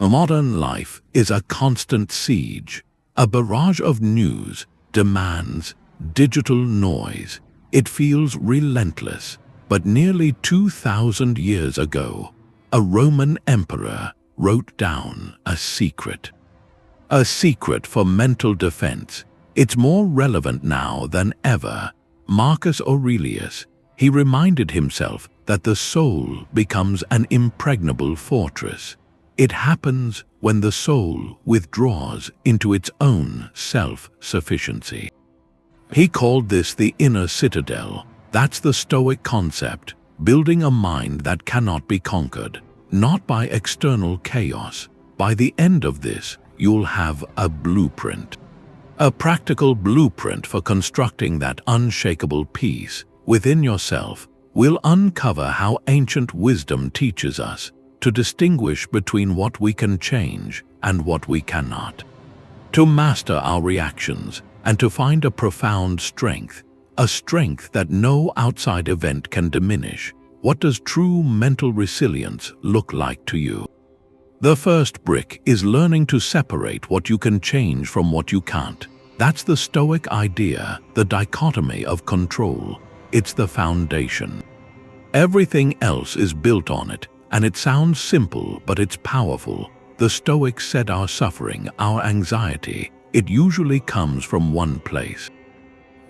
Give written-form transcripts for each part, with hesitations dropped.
Modern life is a constant siege, a barrage of news, demands, digital noise. It feels relentless, but nearly 2,000 years ago, a Roman emperor wrote down a secret. A secret for mental defense. It's more relevant now than ever. Marcus Aurelius, he reminded himself that the soul becomes an impregnable fortress. It happens when the soul withdraws into its own self-sufficiency. He called this the inner citadel. That's the Stoic concept, building a mind that cannot be conquered, not by external chaos. By the end of this, you'll have a blueprint. A practical blueprint for constructing that unshakable peace within yourself. Will uncover how ancient wisdom teaches us to distinguish between what we can change and what we cannot, to master our reactions, and to find a profound strength, a strength that no outside event can diminish. What does true mental resilience look like to you? The first brick is learning to separate what you can change from what you can't. That's the Stoic idea, the dichotomy of control. It's the foundation. Everything else is built on it, and it sounds simple, but it's powerful. The Stoics said our suffering, our anxiety, it usually comes from one place.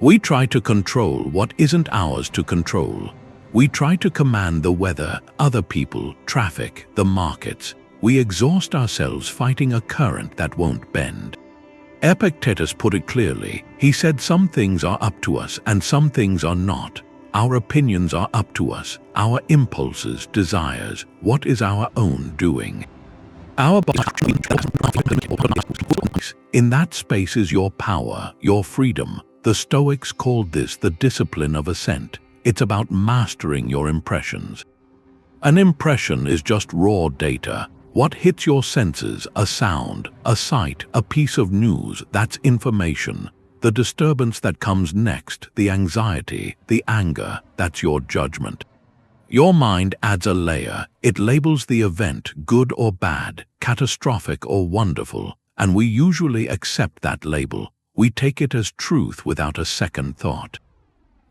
We try to control what isn't ours to control. We try to command the weather, other people, traffic, the markets. We exhaust ourselves fighting a current that won't bend. Epictetus put it clearly. He said some things are up to us and some things are not. Our opinions are up to us, our impulses, desires. What is our own doing? In that space is your power, your freedom. The Stoics called this the discipline of assent. It's about mastering your impressions. An impression is just raw data. What hits your senses, a sound, a sight, a piece of news, that's information. The disturbance that comes next, the anxiety, the anger, that's your judgment. Your mind adds a layer. It labels the event good or bad, catastrophic or wonderful, and we usually accept that label. We take it as truth without a second thought.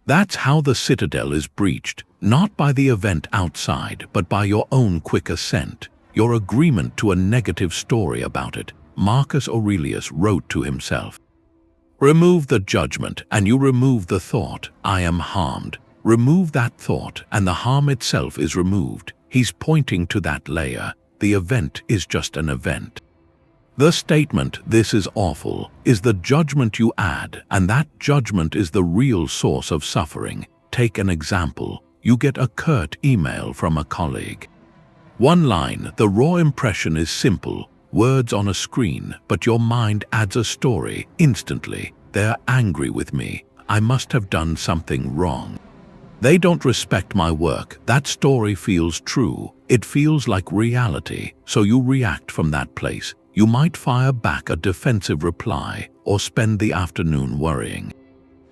That's how the citadel is breached, not by the event outside, but by your own quick assent, your agreement to a negative story about it. Marcus Aurelius wrote to himself, "Remove the judgment, and you remove the thought, I am harmed." Remove that thought, and the harm itself is removed. He's pointing to that layer. The event is just an event. The statement, "this is awful," is the judgment you add, and that judgment is the real source of suffering. Take an example. You get a curt email from a colleague. One line, the raw impression is simple, words on a screen, but your mind adds a story instantly. They're angry with me. I must have done something wrong. They don't respect my work. That story feels true. It feels like reality, so you react from that place. You might fire back a defensive reply or spend the afternoon worrying.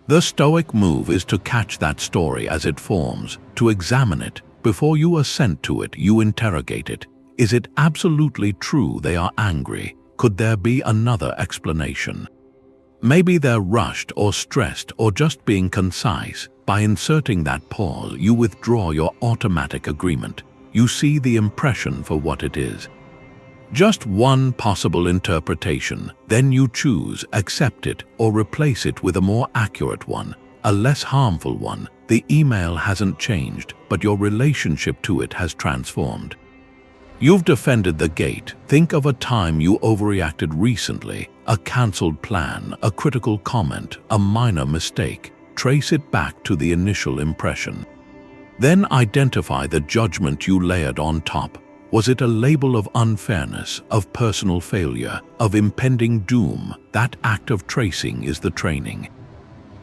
The Stoic move is to catch that story as it forms, to examine it. Before you assent to it, you interrogate it. Is it absolutely true they are angry? Could there be another explanation? Maybe they're rushed or stressed or just being concise. By inserting that pause, you withdraw your automatic agreement. You see the impression for what it is. Just one possible interpretation, then you choose, accept it, or replace it with a more accurate one, a less harmful one. The email hasn't changed, but your relationship to it has transformed. You've defended the gate. Think of a time you overreacted recently, a cancelled plan, a critical comment, a minor mistake. Trace it back to the initial impression. Then identify the judgment you layered on top. Was it a label of unfairness, of personal failure, of impending doom? That act of tracing is the training.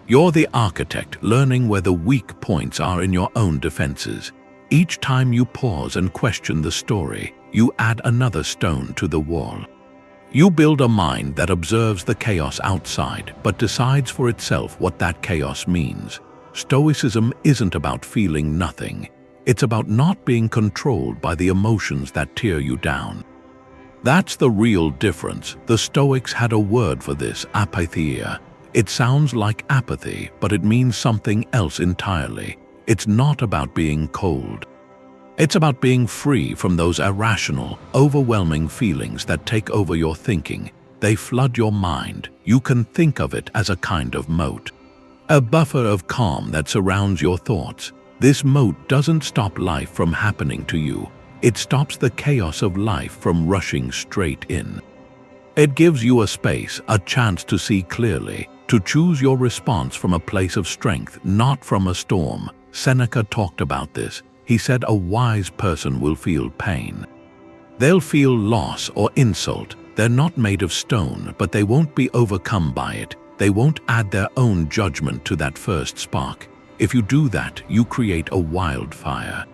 You're the architect, learning where the weak points are in your own defenses. Each time you pause and question the story, you add another stone to the wall. You build a mind that observes the chaos outside, but decides for itself what that chaos means. Stoicism isn't about feeling nothing. It's about not being controlled by the emotions that tear you down. That's the real difference. The Stoics had a word for this, apatheia. It sounds like apathy, but it means something else entirely. It's not about being cold. It's about being free from those irrational, overwhelming feelings that take over your thinking. They flood your mind. You can think of it as a kind of moat. A buffer of calm that surrounds your thoughts. This moat doesn't stop life from happening to you. It stops the chaos of life from rushing straight in. It gives you a space, a chance to see clearly, to choose your response from a place of strength, not from a storm. Seneca talked about this. He said a wise person will feel pain. They'll feel loss or insult. They're not made of stone, but they won't be overcome by it. They won't add their own judgment to that first spark. If you do that, you create a wildfire.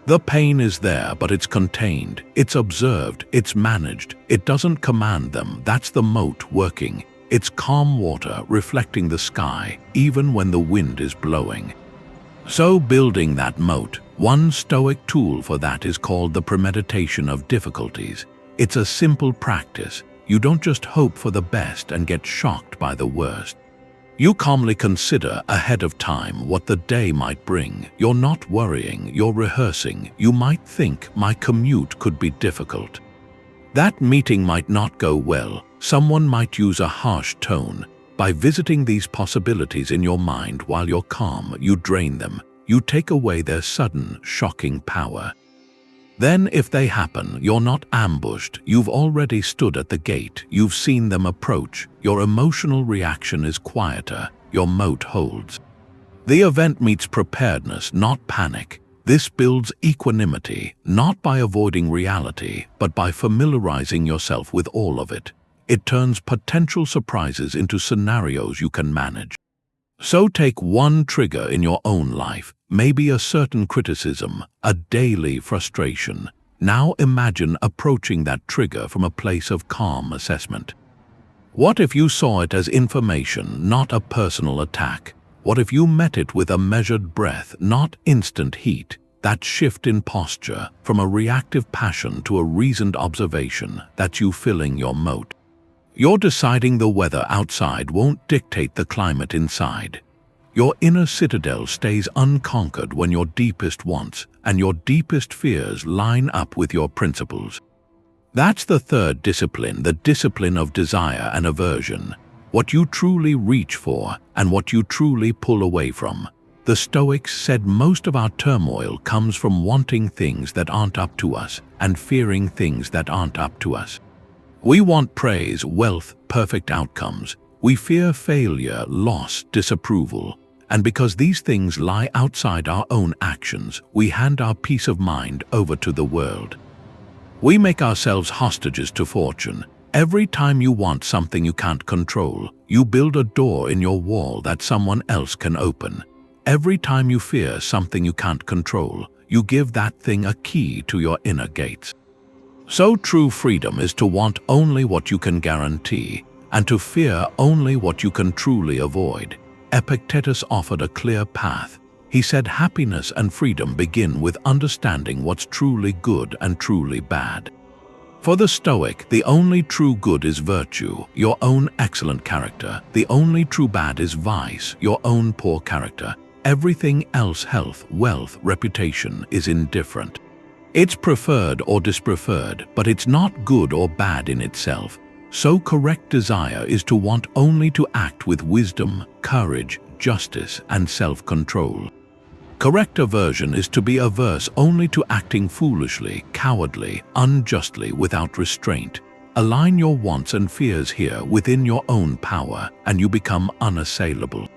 The pain is there, but it's contained, it's observed, it's managed. It doesn't command them. That's the moat working. It's calm water reflecting the sky, even when the wind is blowing. So building that moat, one Stoic tool for that is called the premeditation of difficulties. It's a simple practice. You don't just hope for the best and get shocked by the worst. You calmly consider ahead of time what the day might bring. You're not worrying, you're rehearsing. You might think, my commute could be difficult. That meeting might not go well. Someone might use a harsh tone. By visiting these possibilities in your mind while you're calm, you drain them. You take away their sudden, shocking power. Then, if they happen, you're not ambushed. You've already stood at the gate. You've seen them approach. Your emotional reaction is quieter. Your moat holds. The event meets preparedness, not panic. This builds equanimity, not by avoiding reality, but by familiarizing yourself with all of it. It turns potential surprises into scenarios you can manage. So take one trigger in your own life, maybe a certain criticism, a daily frustration. Now imagine approaching that trigger from a place of calm assessment. What if you saw it as information, not a personal attack? What if you met it with a measured breath, not instant heat? That shift in posture, from a reactive passion to a reasoned observation, that's you filling your moat. You're deciding the weather outside won't dictate the climate inside. Your inner citadel stays unconquered when your deepest wants and your deepest fears line up with your principles. That's the third discipline, the discipline of desire and aversion. What you truly reach for and what you truly pull away from. The Stoics said most of our turmoil comes from wanting things that aren't up to us and fearing things that aren't up to us. We want praise, wealth, perfect outcomes. We fear failure, loss, disapproval. And because these things lie outside our own actions, we hand our peace of mind over to the world. We make ourselves hostages to fortune. Every time you want something you can't control, you build a door in your wall that someone else can open. Every time you fear something you can't control, you give that thing a key to your inner gates. So true freedom is to want only what you can guarantee, and to fear only what you can truly avoid. Epictetus offered a clear path. He said happiness and freedom begin with understanding what's truly good and truly bad. For the Stoic, the only true good is virtue, your own excellent character. The only true bad is vice, your own poor character. Everything else, health, wealth, reputation, is indifferent. It's preferred or dispreferred, but it's not good or bad in itself. So correct desire is to want only to act with wisdom, courage, justice, and self-control. Correct aversion is to be averse only to acting foolishly, cowardly, unjustly, without restraint. Align your wants and fears here within your own power, and you become unassailable.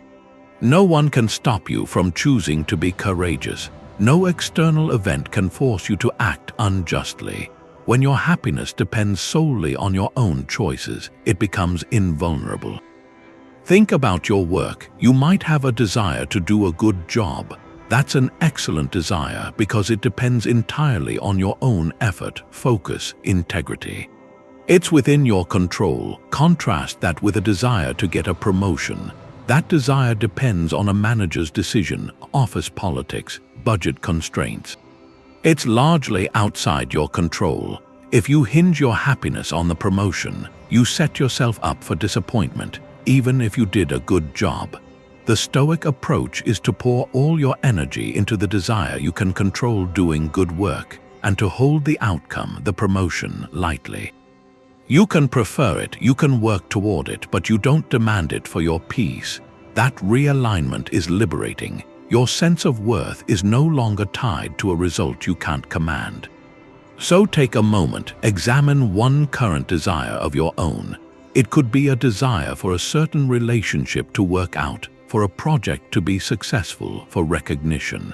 No one can stop you from choosing to be courageous. No external event can force you to act unjustly. When your happiness depends solely on your own choices, it becomes invulnerable. Think about your work. You might have a desire to do a good job. That's an excellent desire because it depends entirely on your own effort, focus, integrity. It's within your control. Contrast that with a desire to get a promotion. That desire depends on a manager's decision, office politics, budget constraints. It's largely outside your control. If you hinge your happiness on the promotion, you set yourself up for disappointment, even if you did a good job. The Stoic approach is to pour all your energy into the desire you can control doing good work, and to hold the outcome, the promotion, lightly. You can prefer it, you can work toward it, but you don't demand it for your peace. That realignment is liberating. Your sense of worth is no longer tied to a result you can't command. So take a moment, examine one current desire of your own. It could be a desire for a certain relationship to work out, for a project to be successful, for recognition.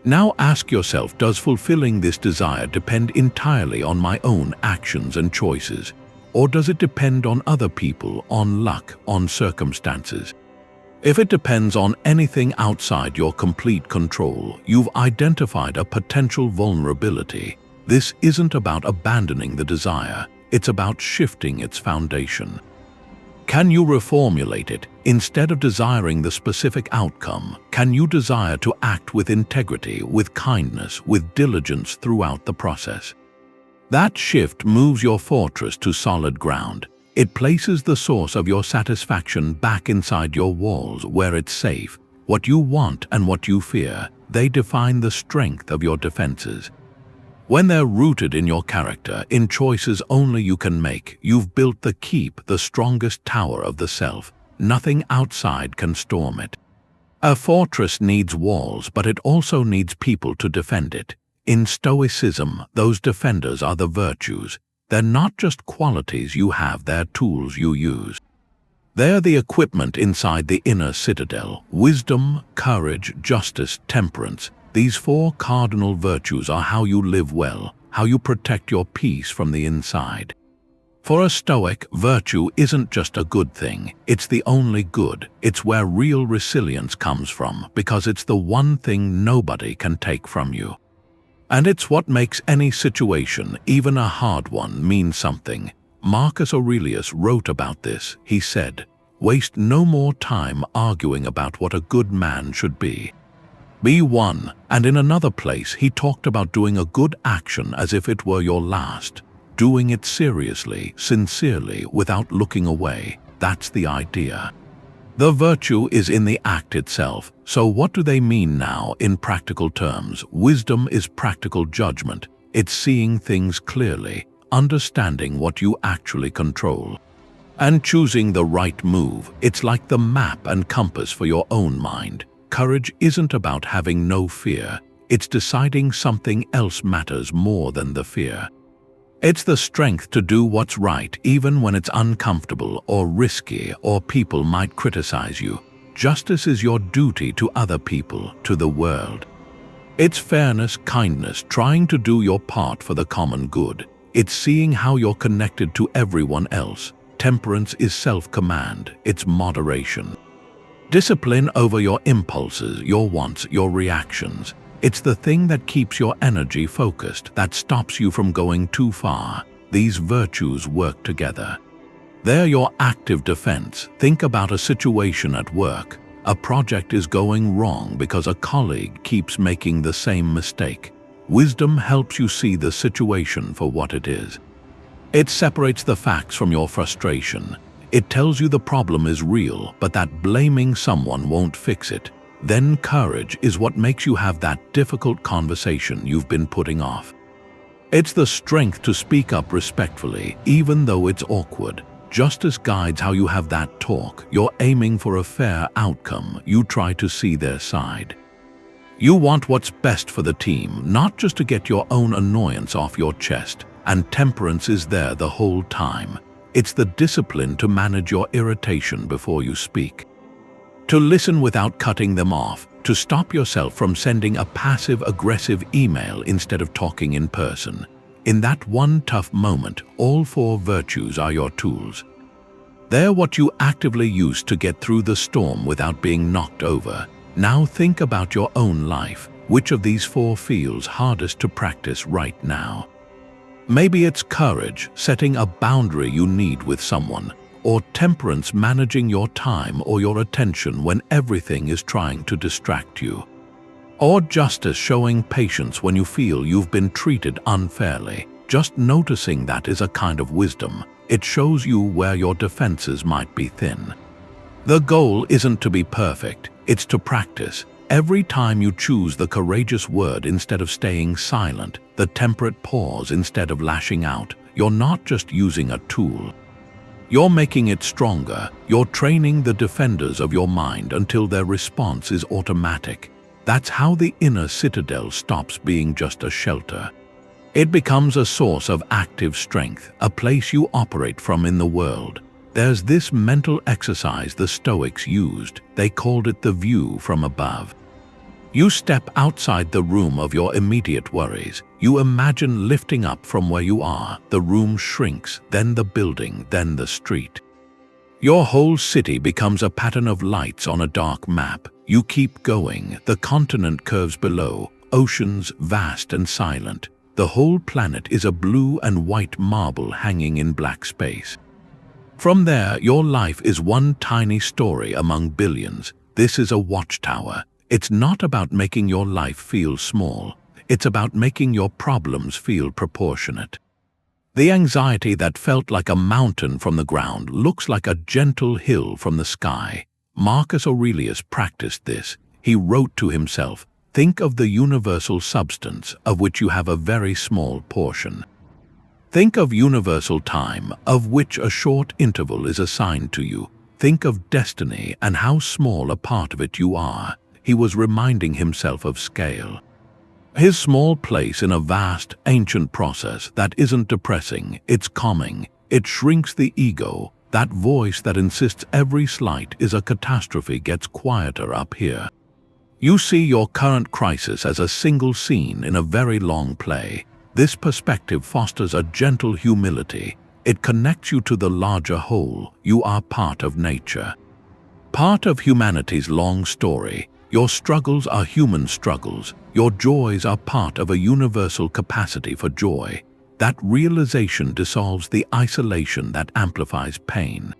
Now ask yourself, does fulfilling this desire depend entirely on my own actions and choices? Or does it depend on other people, on luck, on circumstances? If it depends on anything outside your complete control, you've identified a potential vulnerability. This isn't about abandoning the desire, it's about shifting its foundation. Can you reformulate it? Instead of desiring the specific outcome, can you desire to act with integrity, with kindness, with diligence throughout the process? That shift moves your fortress to solid ground. It places the source of your satisfaction back inside your walls, where it's safe. What you want and what you fear, they define the strength of your defenses. When they're rooted in your character, in choices only you can make, you've built the keep, the strongest tower of the self. Nothing outside can storm it. A fortress needs walls, but it also needs people to defend it. In Stoicism, those defenders are the virtues. They're not just qualities you have, they're tools you use. They're the equipment inside the inner citadel: wisdom, courage, justice, temperance. These four cardinal virtues are how you live well, how you protect your peace from the inside. For a Stoic, virtue isn't just a good thing, it's the only good. It's where real resilience comes from, because it's the one thing nobody can take from you. And it's what makes any situation, even a hard one, mean something. Marcus Aurelius wrote about this. He said, "Waste no more time arguing about what a good man should be. Be one." And in another place, he talked about doing a good action as if it were your last. Doing it seriously, sincerely, without looking away. That's the idea. The virtue is in the act itself. So what do they mean now in practical terms? Wisdom is practical judgment. It's seeing things clearly, understanding what you actually control, and choosing the right move. It's like the map and compass for your own mind. Courage isn't about having no fear. It's deciding something else matters more than the fear. It's the strength to do what's right even when it's uncomfortable or risky or people might criticize you. Justice is your duty to other people, to the world. It's fairness, kindness, trying to do your part for the common good. It's seeing how you're connected to everyone else. Temperance is self-command, it's moderation. Discipline over your impulses, your wants, your reactions. It's the thing that keeps your energy focused, that stops you from going too far. These virtues work together. They're your active defense. Think about a situation at work. A project is going wrong because a colleague keeps making the same mistake. Wisdom helps you see the situation for what it is. It separates the facts from your frustration. It tells you the problem is real, but that blaming someone won't fix it. Then courage is what makes you have that difficult conversation you've been putting off. It's the strength to speak up respectfully, even though it's awkward. Justice guides how you have that talk. You're aiming for a fair outcome. You try to see their side. You want what's best for the team, not just to get your own annoyance off your chest. And temperance is there the whole time. It's the discipline to manage your irritation before you speak. To listen without cutting them off, to stop yourself from sending a passive-aggressive email instead of talking in person. In that one tough moment, all four virtues are your tools. They're what you actively use to get through the storm without being knocked over. Now think about your own life. Which of these four feels hardest to practice right now? Maybe it's courage, setting a boundary you need with someone, or temperance, managing your time or your attention when everything is trying to distract you. Or justice, showing patience when you feel you've been treated unfairly. Just noticing that is a kind of wisdom. It shows you where your defenses might be thin. The goal isn't to be perfect, it's to practice. Every time you choose the courageous word instead of staying silent, the temperate pause instead of lashing out, you're not just using a tool. You're making it stronger. You're training the defenders of your mind until their response is automatic. That's how the inner citadel stops being just a shelter. It becomes a source of active strength, a place you operate from in the world. There's this mental exercise the Stoics used. They called it the view from above. You step outside the room of your immediate worries. You imagine lifting up from where you are. The room shrinks, then the building, then the street. Your whole city becomes a pattern of lights on a dark map. You keep going. The continent curves below, oceans vast and silent. The whole planet is a blue and white marble hanging in black space. From there, your life is one tiny story among billions. This is a watchtower. It's not about making your life feel small. It's about making your problems feel proportionate. The anxiety that felt like a mountain from the ground looks like a gentle hill from the sky. Marcus Aurelius practiced this. He wrote to himself, "Think of the universal substance of which you have a very small portion. Think of universal time, of which a short interval is assigned to you. Think of destiny and how small a part of it you are." He was reminding himself of scale. His small place in a vast, ancient process that isn't depressing, it's calming. It shrinks the ego. That voice that insists every slight is a catastrophe gets quieter up here. You see your current crisis as a single scene in a very long play. This perspective fosters a gentle humility. It connects you to the larger whole. You are part of nature, part of humanity's long story. Your struggles are human struggles. Your joys are part of a universal capacity for joy. That realization dissolves the isolation that amplifies pain.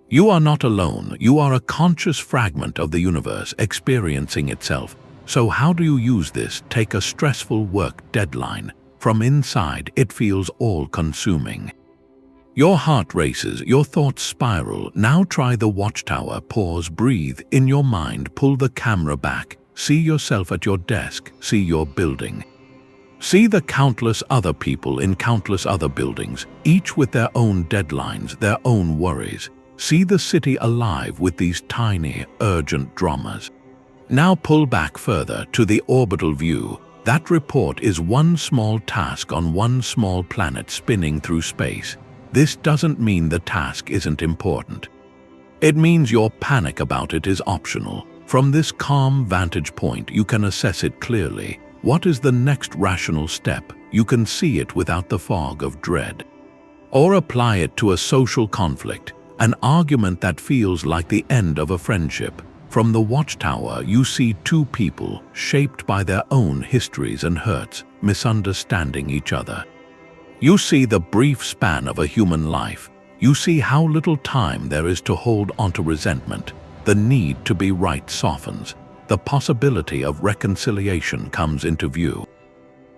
You are not alone. You are a conscious fragment of the universe experiencing itself. So how do you use this? Take a stressful work deadline. From inside, it feels all-consuming. Your heart races, your thoughts spiral. Now try the watchtower. Pause, breathe. In your mind, pull the camera back. See yourself at your desk. See your building. See the countless other people in countless other buildings, each with their own deadlines, their own worries. See the city alive with these tiny, urgent dramas. Now pull back further to the orbital view. That report is one small task on one small planet spinning through space. This doesn't mean the task isn't important. It means your panic about it is optional. From this calm vantage point, you can assess it clearly. What is the next rational step? You can see it without the fog of dread. Or apply it to a social conflict, an argument that feels like the end of a friendship. From the watchtower, you see two people, shaped by their own histories and hurts, misunderstanding each other. You see the brief span of a human life. You see how little time there is to hold onto resentment. The need to be right softens. The possibility of reconciliation comes into view.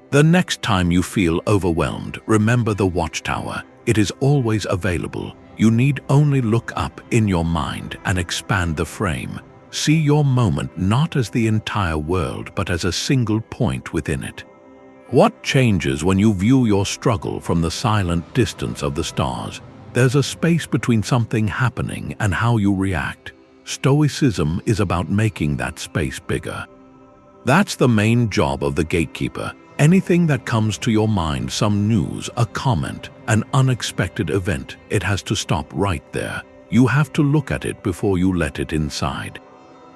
The next time you feel overwhelmed, remember the watchtower. It is always available. You need only look up in your mind and expand the frame. See your moment not as the entire world, but as a single point within it. What changes when you view your struggle from the silent distance of the stars? There's a space between something happening and how you react. Stoicism is about making that space bigger. That's the main job of the gatekeeper. Anything that comes to your mind, some news, a comment, an unexpected event, it has to stop right there. You have to look at it before you let it inside.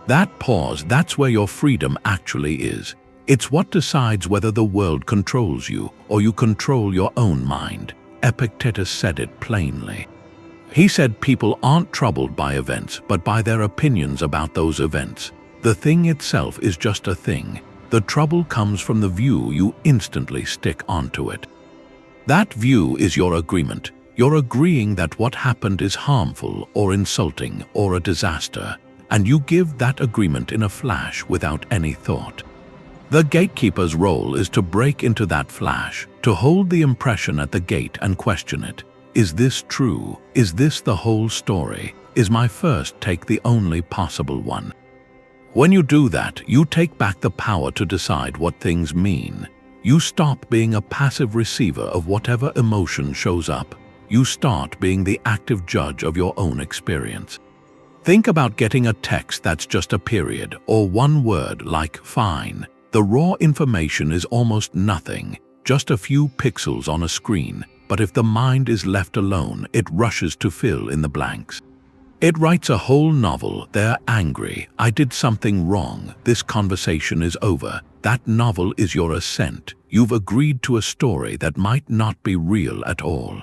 That pause, that's where your freedom actually is. It's what decides whether the world controls you or you control your own mind. Epictetus said it plainly. He said people aren't troubled by events, but by their opinions about those events. The thing itself is just a thing. The trouble comes from the view you instantly stick onto it. That view is your agreement. You're agreeing that what happened is harmful or insulting or a disaster, and you give that agreement in a flash without any thought. The gatekeeper's role is to break into that flash, to hold the impression at the gate and question it. Is this true? Is this the whole story? Is my first take the only possible one? When you do that, you take back the power to decide what things mean. You stop being a passive receiver of whatever emotion shows up. You start being the active judge of your own experience. Think about getting a text that's just a period or one word like fine. The raw information is almost nothing, just a few pixels on a screen, but if the mind is left alone, it rushes to fill in the blanks. It writes a whole novel. They're angry. I did something wrong. This conversation is over. That novel is your assent. You've agreed to a story that might not be real at all.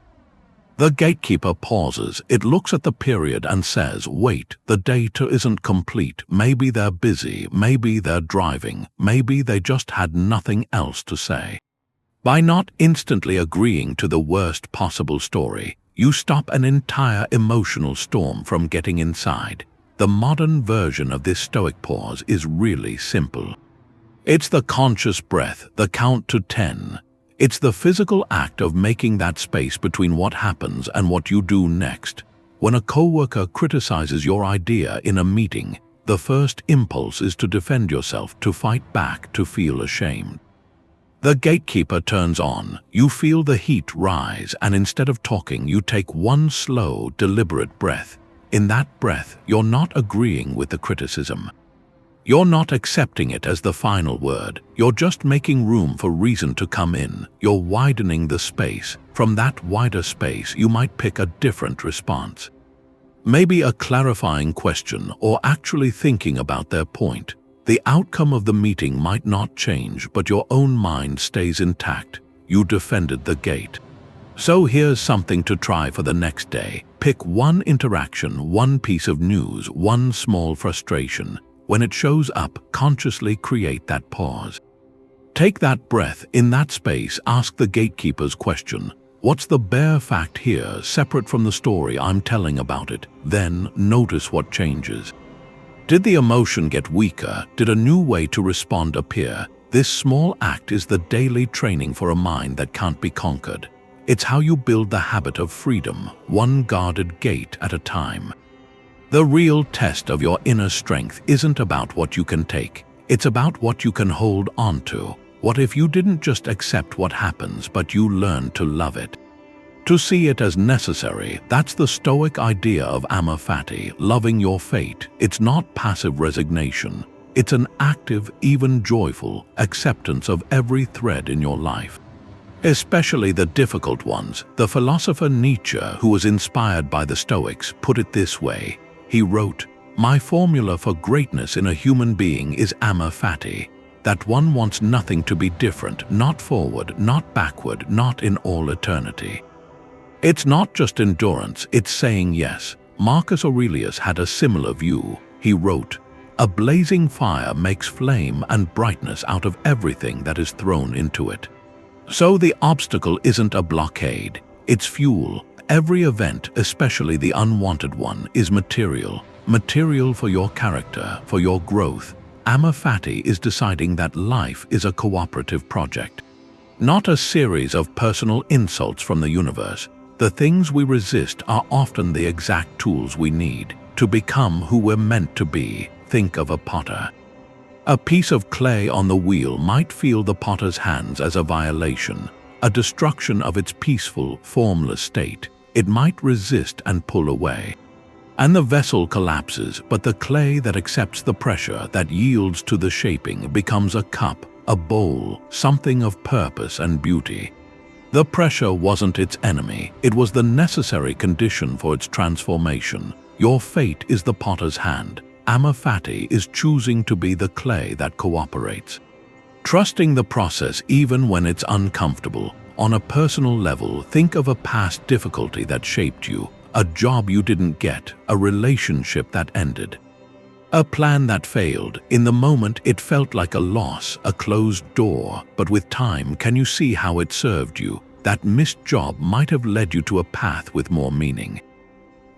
The gatekeeper pauses. It looks at the period and says, wait, the data isn't complete. Maybe they're busy. Maybe they're driving. Maybe they just had nothing else to say. By not instantly agreeing to the worst possible story, you stop an entire emotional storm from getting inside. The modern version of this Stoic pause is really simple. It's the conscious breath, the count to 10. It's the physical act of making that space between what happens and what you do next. When a coworker criticizes your idea in a meeting, the first impulse is to defend yourself, to fight back, to feel ashamed. The gatekeeper turns on. You feel the heat rise, and instead of talking, you take one slow, deliberate breath. In that breath, you're not agreeing with the criticism. You're not accepting it as the final word. You're just making room for reason to come in. You're widening the space. From that wider space, you might pick a different response. Maybe a clarifying question, or actually thinking about their point. The outcome of the meeting might not change, but your own mind stays intact. You defended the gate. So here's something to try for the next day. Pick one interaction, one piece of news, one small frustration. When it shows up, consciously create that pause. Take that breath. In that space, ask the gatekeeper's question. What's the bare fact here, separate from the story I'm telling about it? Then notice what changes. Did the emotion get weaker? Did a new way to respond appear? This small act is the daily training for a mind that can't be conquered. It's how you build the habit of freedom, one guarded gate at a time. The real test of your inner strength isn't about what you can take. It's about what you can hold on to. What if you didn't just accept what happens, but you learn to love it? To see it as necessary, that's the Stoic idea of Amor Fati, loving your fate. It's not passive resignation. It's an active, even joyful, acceptance of every thread in your life. Especially the difficult ones. The philosopher Nietzsche, who was inspired by the Stoics, put it this way. He wrote, "My formula for greatness in a human being is Amor Fati, that one wants nothing to be different, not forward, not backward, not in all eternity." It's not just endurance, it's saying yes. Marcus Aurelius had a similar view. He wrote, "A blazing fire makes flame and brightness out of everything that is thrown into it." So the obstacle isn't a blockade, it's fuel. Every event, especially the unwanted one, is material. Material for your character, for your growth. Amor Fati is deciding that life is a cooperative project. Not a series of personal insults from the universe. The things we resist are often the exact tools we need to become who we're meant to be. Think of a potter. A piece of clay on the wheel might feel the potter's hands as a violation, a destruction of its peaceful, formless state. It might resist and pull away. And the vessel collapses, but the clay that accepts the pressure, that yields to the shaping, becomes a cup, a bowl, something of purpose and beauty. The pressure wasn't its enemy, it was the necessary condition for its transformation. Your fate is the potter's hand. Amor Fati is choosing to be the clay that cooperates. Trusting the process even when it's uncomfortable. On a personal level, think of a past difficulty that shaped you, a job you didn't get, a relationship that ended. A plan that failed. In the moment, it felt like a loss, a closed door, but with time, can you see how it served you? That missed job might have led you to a path with more meaning.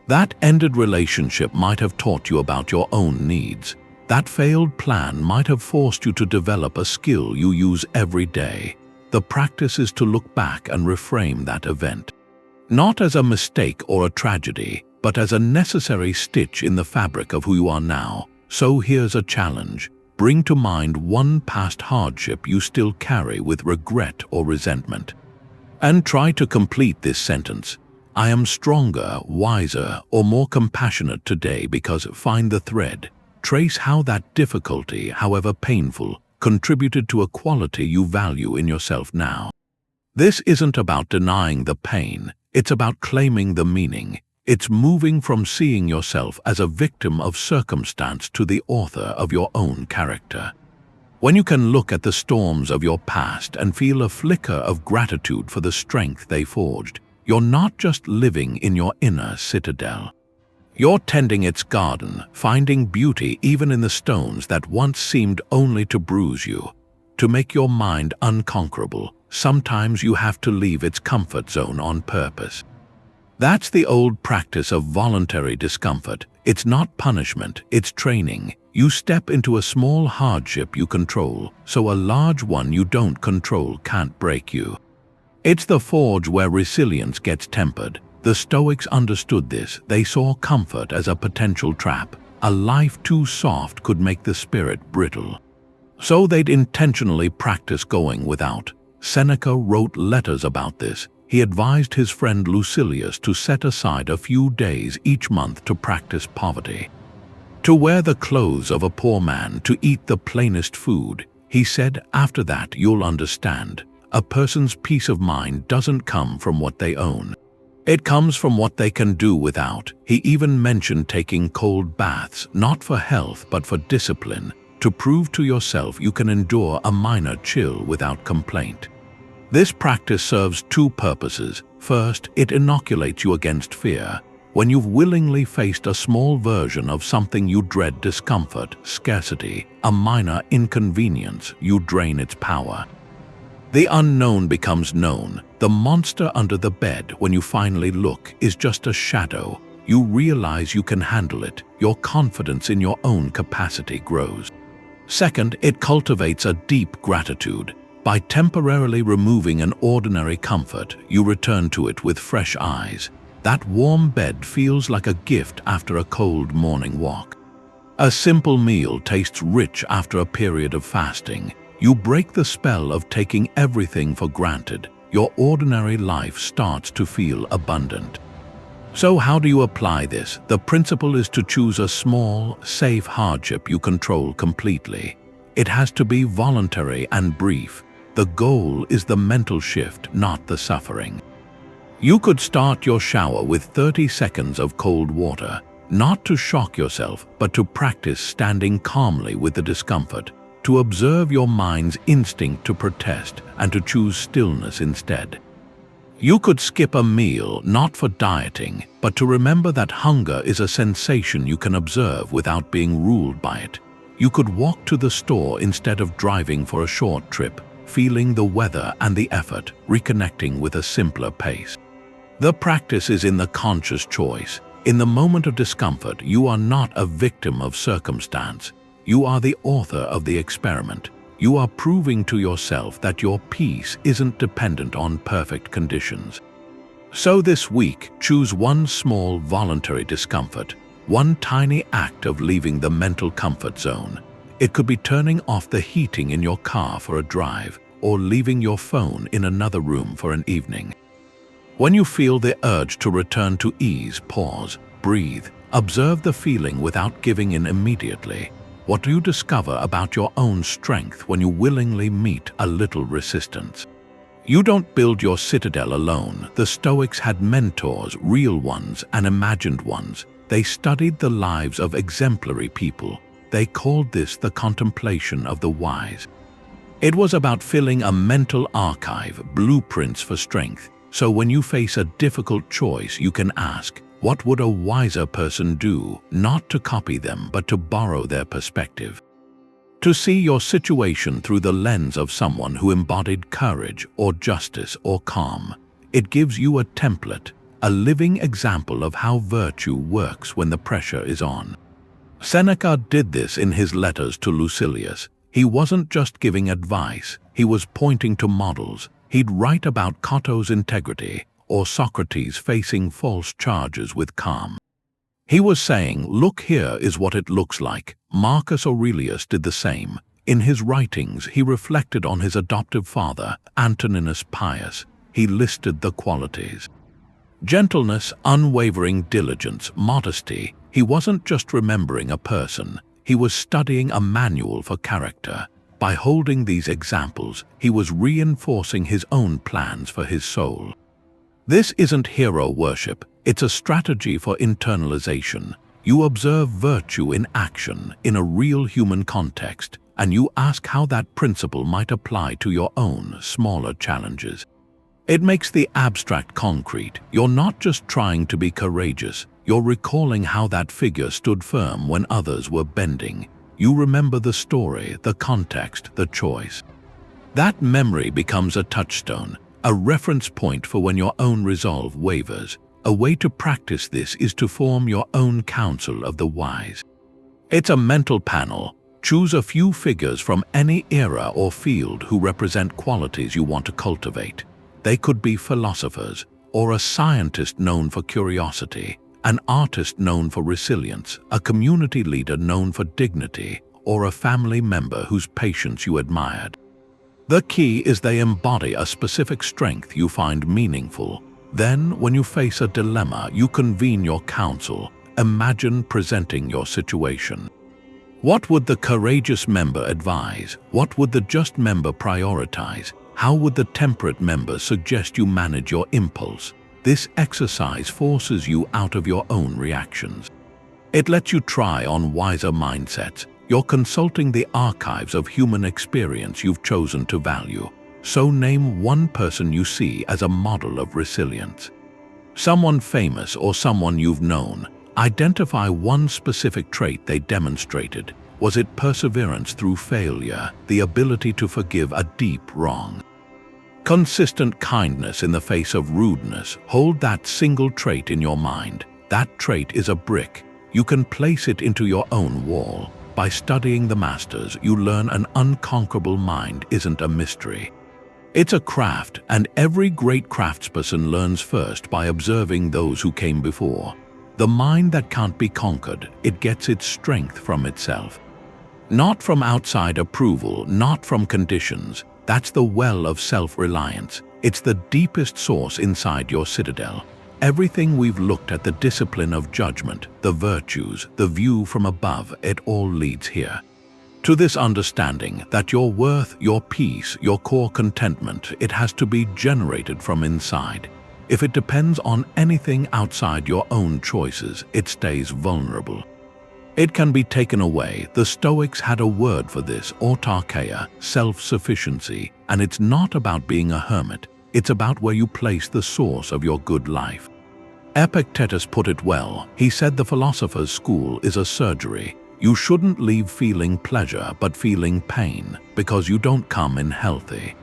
That ended relationship might have taught you about your own needs. That failed plan might have forced you to develop a skill you use every day. the practice is to look back and reframe that event. Not as a mistake or a tragedy, but as a necessary stitch in the fabric of who you are now. So here's a challenge. Bring to mind one past hardship you still carry with regret or resentment. And try to complete this sentence. I am stronger, wiser, or more compassionate today because find the thread. Trace how that difficulty, however painful, contributed to a quality you value in yourself now. This isn't about denying the pain, it's about claiming the meaning. It's moving from seeing yourself as a victim of circumstance to the author of your own character. When you can look at the storms of your past and feel a flicker of gratitude for the strength they forged, you're not just living in your inner citadel. You're tending its garden, finding beauty even in the stones that once seemed only to bruise you. To make your mind unconquerable, sometimes you have to leave its comfort zone on purpose. That's the old practice of voluntary discomfort. It's not punishment, it's training. You step into a small hardship you control, so a large one you don't control can't break you. It's the forge where resilience gets tempered. The Stoics understood this. They saw comfort as a potential trap. A life too soft could make the spirit brittle. So they'd intentionally practice going without. Seneca wrote letters about this. He advised his friend Lucilius to set aside a few days each month to practice poverty. To wear the clothes of a poor man, to eat the plainest food. He said, after that you'll understand. A person's peace of mind doesn't come from what they own. It comes from what they can do without. He even mentioned taking cold baths, not for health but for discipline, to prove to yourself you can endure a minor chill without complaint. This practice serves two purposes. First, it inoculates you against fear. When you've willingly faced a small version of something you dread, discomfort, scarcity, a minor inconvenience, you drain its power. The unknown becomes known. The monster under the bed, when you finally look, is just a shadow. You realize you can handle it. Your confidence in your own capacity grows. Second, it cultivates a deep gratitude. By temporarily removing an ordinary comfort, you return to it with fresh eyes. That warm bed feels like a gift after a cold morning walk. A simple meal tastes rich after a period of fasting. You break the spell of taking everything for granted. Your ordinary life starts to feel abundant. So how do you apply this? The principle is to choose a small, safe hardship you control completely. It has to be voluntary and brief. The goal is the mental shift, not the suffering. You could start your shower with 30 seconds of cold water, not to shock yourself, but to practice standing calmly with the discomfort, to observe your mind's instinct to protest and to choose stillness instead. You could skip a meal, not for dieting, but to remember that hunger is a sensation you can observe without being ruled by it. You could walk to the store instead of driving for a short trip, feeling the weather and the effort, reconnecting with a simpler pace. The practice is in the conscious choice. In the moment of discomfort, you are not a victim of circumstance. You are the author of the experiment. You are proving to yourself that your peace isn't dependent on perfect conditions. So this week, choose one small voluntary discomfort, one tiny act of leaving the mental comfort zone. It could be turning off the heating in your car for a drive, or leaving your phone in another room for an evening. When you feel the urge to return to ease, pause, breathe, observe the feeling without giving in immediately. What do you discover about your own strength when you willingly meet a little resistance? You don't build your citadel alone. The Stoics had mentors, real ones and imagined ones. They studied the lives of exemplary people. They called this the contemplation of the wise. It was about filling a mental archive, blueprints for strength. So when you face a difficult choice, you can ask, what would a wiser person do? Not to copy them, but to borrow their perspective. To see your situation through the lens of someone who embodied courage or justice or calm. It gives you a template, a living example of how virtue works when the pressure is on. Seneca did this in his letters to Lucilius. He wasn't just giving advice, he was pointing to models. He'd write about Cato's integrity or Socrates facing false charges with calm. He was saying, look, here is what it looks like. Marcus Aurelius did the same. In his writings, he reflected on his adoptive father, Antoninus Pius. He listed the qualities: gentleness, unwavering diligence, modesty. He wasn't just remembering a person, he was studying a manual for character. By holding these examples, he was reinforcing his own plans for his soul. This isn't hero worship, it's a strategy for internalization. You observe virtue in action, in a real human context, and you ask how that principle might apply to your own smaller challenges. It makes the abstract concrete. You're not just trying to be courageous, you're recalling how that figure stood firm when others were bending. You remember the story, the context, the choice. That memory becomes a touchstone, a reference point for when your own resolve wavers. A way to practice this is to form your own council of the wise. It's a mental panel. Choose a few figures from any era or field who represent qualities you want to cultivate. They could be philosophers, or a scientist known for curiosity, an artist known for resilience, a community leader known for dignity, or a family member whose patience you admired. The key is they embody a specific strength you find meaningful. Then, when you face a dilemma, you convene your council. Imagine presenting your situation. What would the courageous member advise? What would the just member prioritize? How would the temperate member suggest you manage your impulse? This exercise forces you out of your own reactions. It lets you try on wiser mindsets. You're consulting the archives of human experience you've chosen to value. So name one person you see as a model of resilience. Someone famous or someone you've known. Identify one specific trait they demonstrated. Was it perseverance through failure, the ability to forgive a deep wrong? Consistent kindness in the face of rudeness. Hold that single trait in your mind. That trait is a brick. You can place it into your own wall. By studying the masters, you learn an unconquerable mind isn't a mystery. It's a craft, and every great craftsperson learns first by observing those who came before. The mind that can't be conquered, it gets its strength from itself. Not from outside approval, not from conditions. That's the well of self-reliance. It's the deepest source inside your citadel. Everything we've looked at, the discipline of judgment, the virtues, the view from above, it all leads here. To this understanding that your worth, your peace, your core contentment, it has to be generated from inside. If it depends on anything outside your own choices, it stays vulnerable. It can be taken away. The Stoics had a word for this, autarkeia, self-sufficiency, and it's not about being a hermit. It's about where you place the source of your good life. Epictetus put it well. He said the philosopher's school is a surgery. You shouldn't leave feeling pleasure but feeling pain, because you don't come in healthy.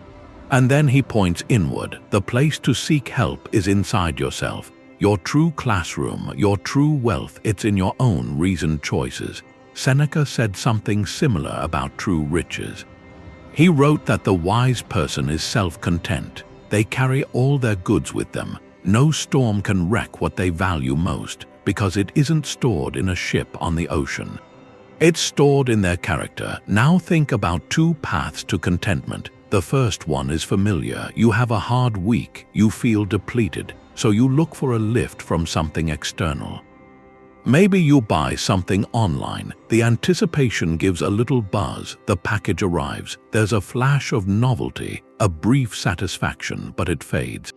And then he points inward. The place to seek help is inside yourself. Your true classroom, your true wealth, it's in your own reasoned choices. Seneca said something similar about true riches. He wrote that the wise person is self-content. They carry all their goods with them. No storm can wreck what they value most, because it isn't stored in a ship on the ocean. It's stored in their character. Now think about two paths to contentment. The first one is familiar. You have a hard week, you feel depleted, so you look for a lift from something external. Maybe you buy something online. The anticipation gives a little buzz. The package arrives. There's a flash of novelty, a brief satisfaction, but it fades.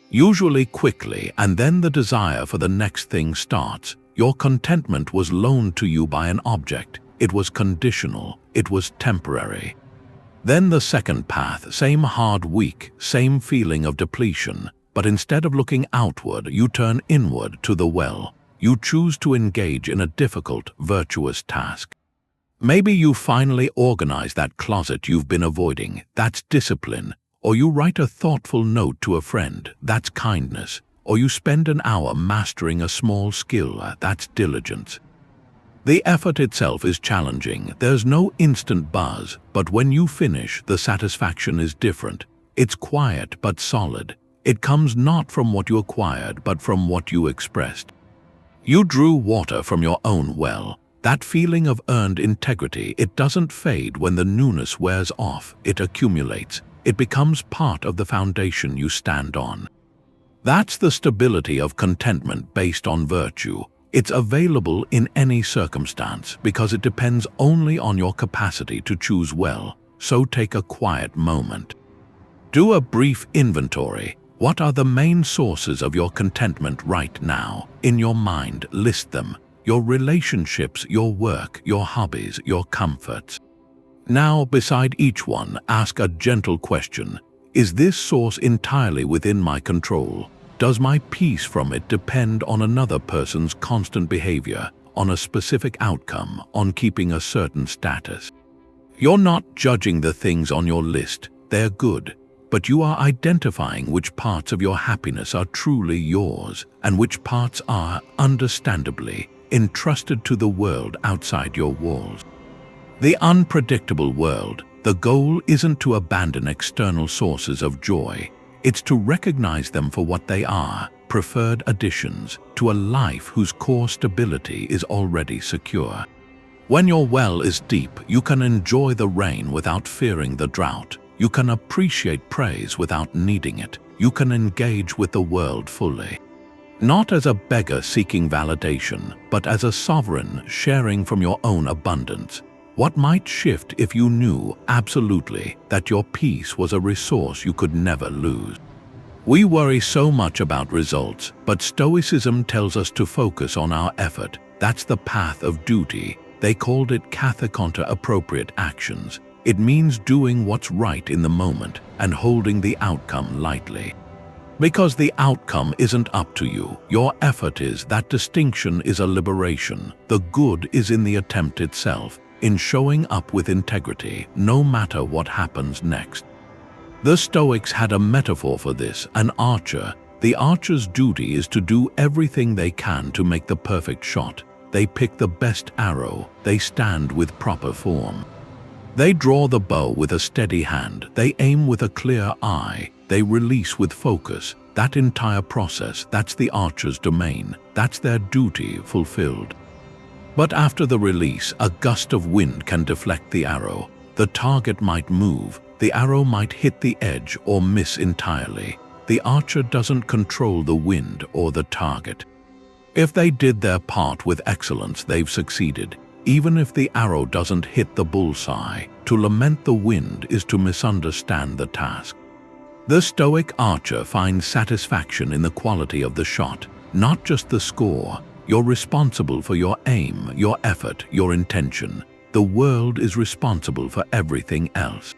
Usually quickly, and then the desire for the next thing starts. Your contentment was loaned to you by an object. It was conditional. It was temporary. Then the second path, same hard week, same feeling of depletion, but instead of looking outward, you turn inward to the well. You choose to engage in a difficult, virtuous task. Maybe you finally organize that closet you've been avoiding. That's discipline. Or you write a thoughtful note to a friend. That's kindness. Or you spend an hour mastering a small skill. That's diligence. The effort itself is challenging. There's no instant buzz, but when you finish, the satisfaction is different. It's quiet but solid. It comes not from what you acquired, but from what you expressed. You drew water from your own well. That feeling of earned integrity, it doesn't fade when the newness wears off. It accumulates. It becomes part of the foundation you stand on. That's the stability of contentment based on virtue. It's available in any circumstance because it depends only on your capacity to choose well. So take a quiet moment. Do a brief inventory. What are the main sources of your contentment right now? In your mind, list them. Your relationships, your work, your hobbies, your comforts. Now, beside each one, ask a gentle question. Is this source entirely within my control? Does my peace from it depend on another person's constant behavior, on a specific outcome, on keeping a certain status? You're not judging the things on your list. They're good. But you are identifying which parts of your happiness are truly yours and which parts are, understandably, entrusted to the world outside your walls. The unpredictable world. The goal isn't to abandon external sources of joy. It's to recognize them for what they are, preferred additions to a life whose core stability is already secure. When your well is deep, you can enjoy the rain without fearing the drought. You can appreciate praise without needing it. You can engage with the world fully. Not as a beggar seeking validation, but as a sovereign sharing from your own abundance. What might shift if you knew absolutely that your peace was a resource you could never lose? We worry so much about results, but Stoicism tells us to focus on our effort. That's the path of duty. They called it kathakonta appropriate actions. It means doing what's right in the moment and holding the outcome lightly. Because the outcome isn't up to you, your effort is. That distinction is a liberation. The good is in the attempt itself, in showing up with integrity, no matter what happens next. The Stoics had a metaphor for this, an archer. The archer's duty is to do everything they can to make the perfect shot. They pick the best arrow. They stand with proper form. They draw the bow with a steady hand. They aim with a clear eye. They release with focus. That entire process, that's the archer's domain. That's their duty fulfilled. But after the release, a gust of wind can deflect the arrow. The target might move, the arrow might hit the edge or miss entirely. The archer doesn't control the wind or the target. If they did their part with excellence, they've succeeded. Even if the arrow doesn't hit the bullseye, to lament the wind is to misunderstand the task. The Stoic archer finds satisfaction in the quality of the shot, not just the score. You're responsible for your aim, your effort, your intention. The world is responsible for everything else.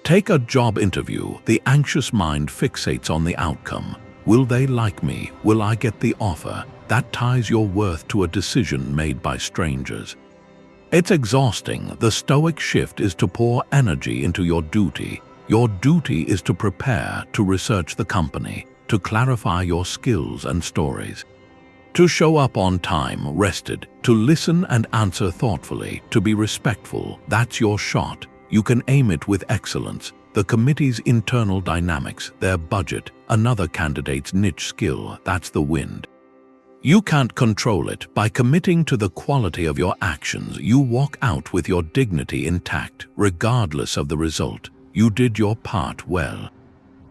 Take a job interview. The anxious mind fixates on the outcome. Will they like me? Will I get the offer? That ties your worth to a decision made by strangers. It's exhausting. The Stoic shift is to pour energy into your duty. Your duty is to prepare, to research the company, to clarify your skills and stories. To show up on time, rested, to listen and answer thoughtfully, to be respectful. That's your shot. You can aim it with excellence. The committee's internal dynamics, their budget, another candidate's niche skill, that's the wind. You can't control it. By committing to the quality of your actions, you walk out with your dignity intact, regardless of the result. You did your part well.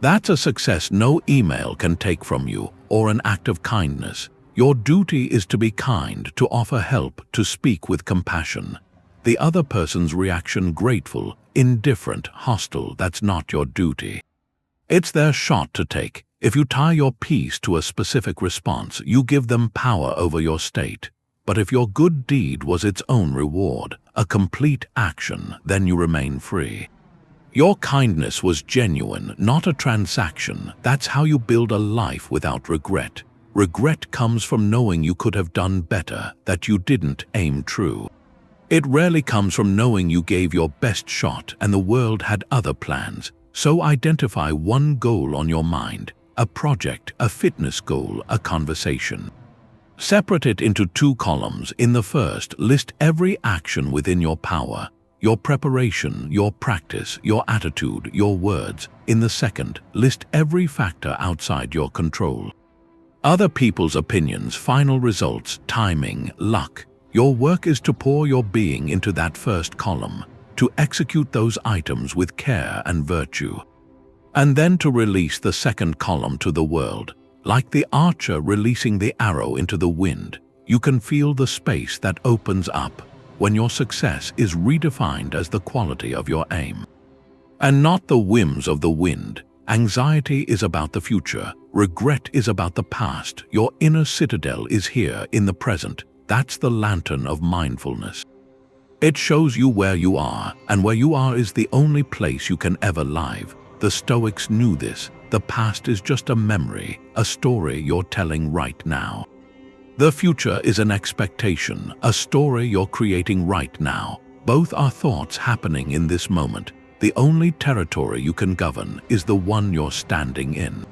That's a success no email can take from you, or an act of kindness. Your duty is to be kind, to offer help, to speak with compassion. The other person's reaction grateful, indifferent, hostile, that's not your duty. It's their shot to take. If you tie your peace to a specific response, you give them power over your state. But if your good deed was its own reward, a complete action, then you remain free. Your kindness was genuine, not a transaction. That's how you build a life without regret. Regret comes from knowing you could have done better, that you didn't aim true. It rarely comes from knowing you gave your best shot and the world had other plans. So identify one goal on your mind, a project, a fitness goal, a conversation. Separate it into two columns. In the first, list every action within your power, your preparation, your practice, your attitude, your words. In the second, list every factor outside your control. Other people's opinions, final results, timing, luck. Your work is to pour your being into that first column, to execute those items with care and virtue. And then to release the second column to the world. Like the archer releasing the arrow into the wind, you can feel the space that opens up when your success is redefined as the quality of your aim. And not the whims of the wind. Anxiety is about the future. Regret is about the past. Your inner citadel is here in the present. That's the Lantern of Mindfulness. It shows you where you are, and where you are is the only place you can ever live. The Stoics knew this. The past is just a memory, a story you're telling right now. The future is an expectation, a story you're creating right now. Both are thoughts happening in this moment. The only territory you can govern is the one you're standing in.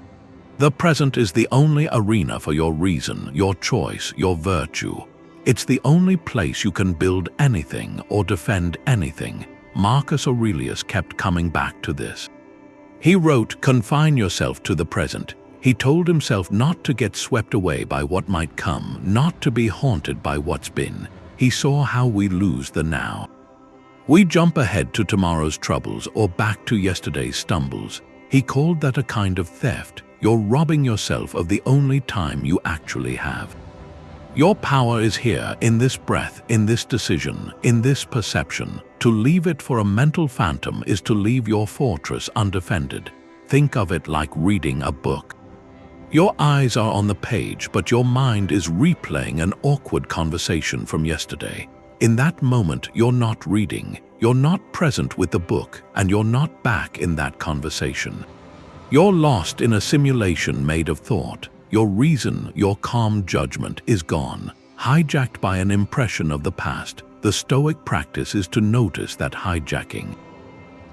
The present is the only arena for your reason, your choice, your virtue. It's the only place you can build anything or defend anything. Marcus Aurelius kept coming back to this. He wrote, "Confine yourself to the present." He told himself not to get swept away by what might come, not to be haunted by what's been. He saw how we lose the now. We jump ahead to tomorrow's troubles or back to yesterday's stumbles. He called that a kind of theft. You're robbing yourself of the only time you actually have. Your power is here, in this breath, in this decision, in this perception. To leave it for a mental phantom is to leave your fortress undefended. Think of it like reading a book. Your eyes are on the page, but your mind is replaying an awkward conversation from yesterday. In that moment, you're not reading, you're not present with the book, and you're not back in that conversation. You're lost in a simulation made of thought. Your reason, your calm judgment is gone, hijacked by an impression of the past. The Stoic practice is to notice that hijacking,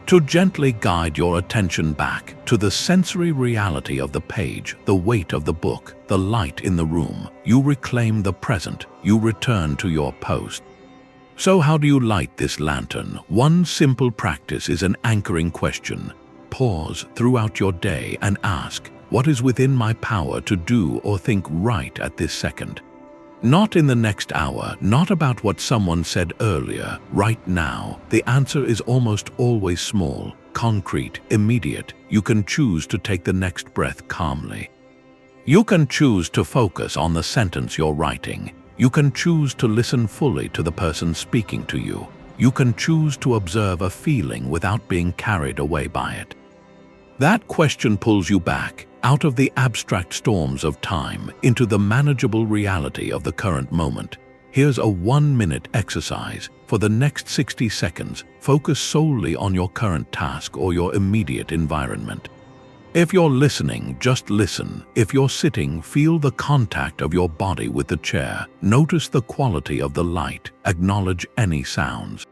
to gently guide your attention back to the sensory reality of the page, the weight of the book, the light in the room. You reclaim the present, you return to your post. So how do you light this lantern? One simple practice is an anchoring question. Pause throughout your day and ask, what is within my power to do or think right at this second? Not in the next hour, not about what someone said earlier, right now. The answer is almost always small, concrete, immediate. You can choose to take the next breath calmly. You can choose to focus on the sentence you're writing. You can choose to listen fully to the person speaking to you. You can choose to observe a feeling without being carried away by it. That question pulls you back, out of the abstract storms of time, into the manageable reality of the current moment. Here's a 1-minute exercise. For the next 60 seconds, focus solely on your current task or your immediate environment. If you're listening, just listen. If you're sitting, feel the contact of your body with the chair. Notice the quality of the light. Acknowledge any sounds.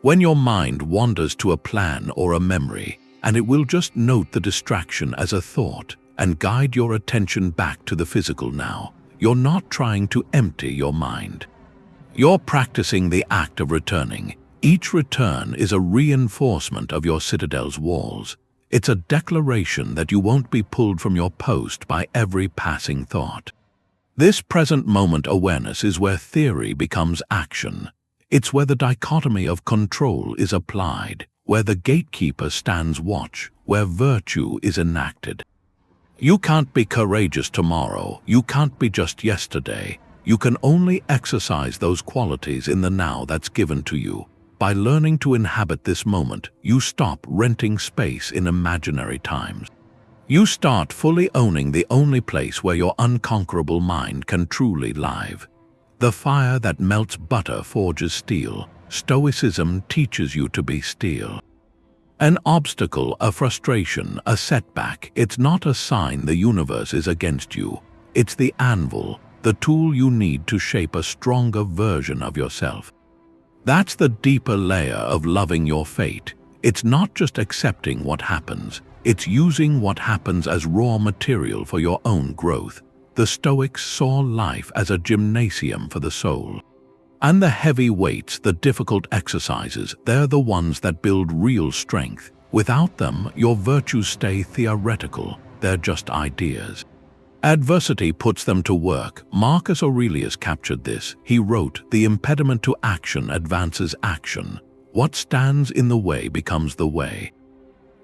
When your mind wanders to a plan or a memory, and it will just note the distraction as a thought and guide your attention back to the physical now. You're not trying to empty your mind. You're practicing the act of returning. Each return is a reinforcement of your citadel's walls. It's a declaration that you won't be pulled from your post by every passing thought. This present moment awareness is where theory becomes action. It's where the dichotomy of control is applied, where the gatekeeper stands watch, where virtue is enacted. You can't be courageous tomorrow. You can't be just yesterday. You can only exercise those qualities in the now that's given to you. By learning to inhabit this moment, you stop renting space in imaginary times. You start fully owning the only place where your unconquerable mind can truly live. The fire that melts butter forges steel. Stoicism teaches you to be steel. An obstacle, a frustration, a setback, it's not a sign the universe is against you. It's the anvil, the tool you need to shape a stronger version of yourself. That's the deeper layer of loving your fate. It's not just accepting what happens, it's using what happens as raw material for your own growth. The Stoics saw life as a gymnasium for the soul. And the heavy weights, the difficult exercises, they're the ones that build real strength. Without them, your virtues stay theoretical. They're just ideas. Adversity puts them to work. Marcus Aurelius captured this. He wrote, "The impediment to action advances action. What stands in the way becomes the way."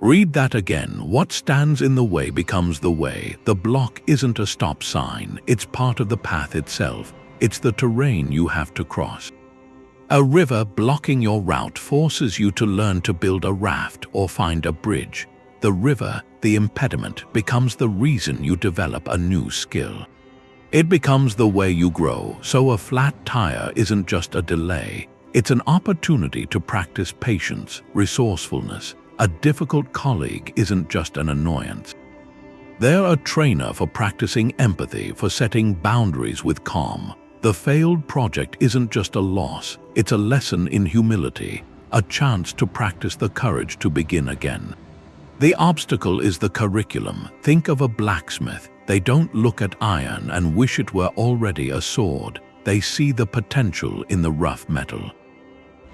Read that again. What stands in the way becomes the way. The block isn't a stop sign. It's part of the path itself. It's the terrain you have to cross. A river blocking your route forces you to learn to build a raft or find a bridge. The river, the impediment, becomes the reason you develop a new skill. It becomes the way you grow, so a flat tire isn't just a delay. It's an opportunity to practice patience, resourcefulness. A difficult colleague isn't just an annoyance. They're a trainer for practicing empathy, for setting boundaries with calm. The failed project isn't just a loss, it's a lesson in humility, a chance to practice the courage to begin again. The obstacle is the curriculum. Think of a blacksmith. They don't look at iron and wish it were already a sword. They see the potential in the rough metal.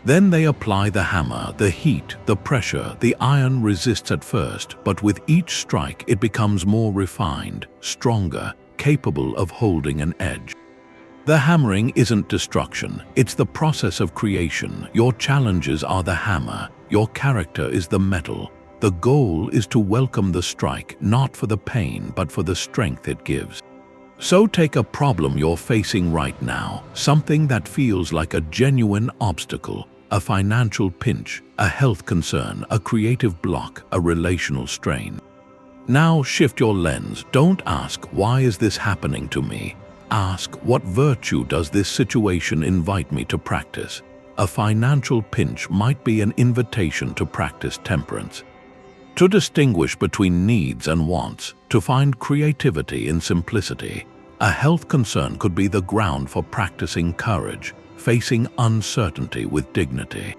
Then they apply the hammer, the heat, the pressure. The iron resists at first, but with each strike it becomes more refined, stronger, capable of holding an edge. The hammering isn't destruction, it's the process of creation. Your challenges are the hammer, your character is the metal. The goal is to welcome the strike, not for the pain, but for the strength it gives. So take a problem you're facing right now, something that feels like a genuine obstacle, a financial pinch, a health concern, a creative block, a relational strain. Now shift your lens. Don't ask, "Why is this happening to me?" Ask, "What virtue does this situation invite me to practice?" A financial pinch might be an invitation to practice temperance. To distinguish between needs and wants, to find creativity in simplicity. A health concern could be the ground for practicing courage, facing uncertainty with dignity.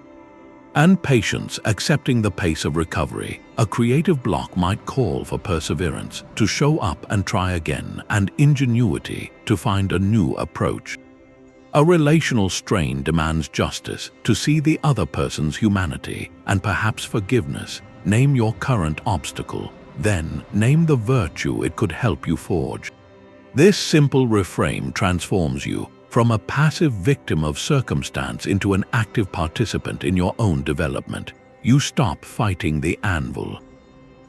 And patience, accepting the pace of recovery. A creative block might call for perseverance, to show up and try again, and ingenuity, to find a new approach. A relational strain demands justice, to see the other person's humanity, and perhaps forgiveness. Name your current obstacle, then name the virtue it could help you forge. This simple reframe transforms you from a passive victim of circumstance into an active participant in your own development. You stop fighting the anvil.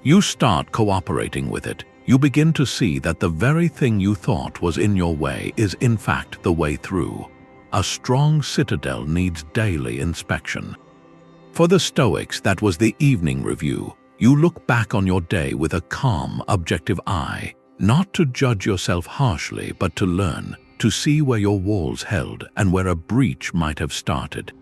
You start cooperating with it. You begin to see that the very thing you thought was in your way is in fact the way through. A strong citadel needs daily inspection. For the Stoics, that was the evening review. You look back on your day with a calm, objective eye, not to judge yourself harshly, but to learn, to see where your walls held and where a breach might have started.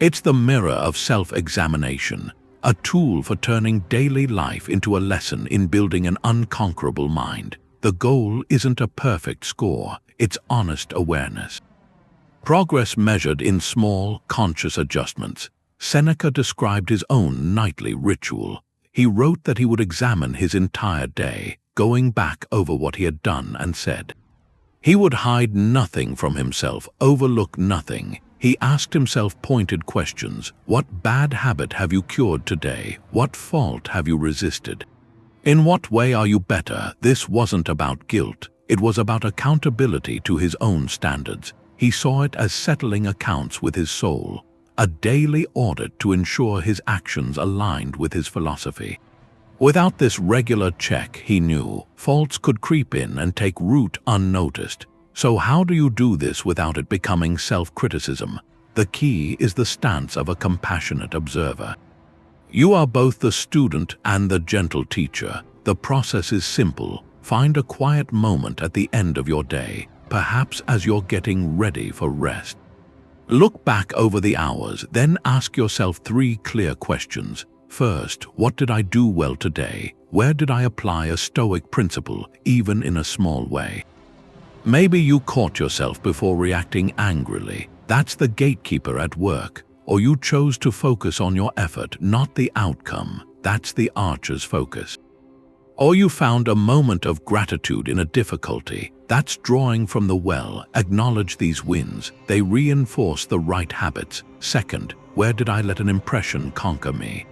It's the mirror of self-examination, a tool for turning daily life into a lesson in building an unconquerable mind. The goal isn't a perfect score, it's honest awareness. Progress measured in small, conscious adjustments. Seneca described his own nightly ritual. He wrote that he would examine his entire day, going back over what he had done and said. He would hide nothing from himself, overlook nothing. He asked himself pointed questions. What bad habit have you cured today? What fault have you resisted? In what way are you better? This wasn't about guilt. It was about accountability to his own standards. He saw it as settling accounts with his soul, a daily audit to ensure his actions aligned with his philosophy. Without this regular check, he knew, faults could creep in and take root unnoticed. So how do you do this without it becoming self-criticism? The key is the stance of a compassionate observer. You are both the student and the gentle teacher. The process is simple. Find a quiet moment at the end of your day, perhaps as you're getting ready for rest. Look back over the hours, then ask yourself 3 clear questions. First, what did I do well today? Where did I apply a Stoic principle, even in a small way? Maybe you caught yourself before reacting angrily. That's the gatekeeper at work. Or you chose to focus on your effort, not the outcome. That's the archer's focus. Or you found a moment of gratitude in a difficulty. That's drawing from the well. Acknowledge these wins. They reinforce the right habits. Second, where did I let an impression conquer me?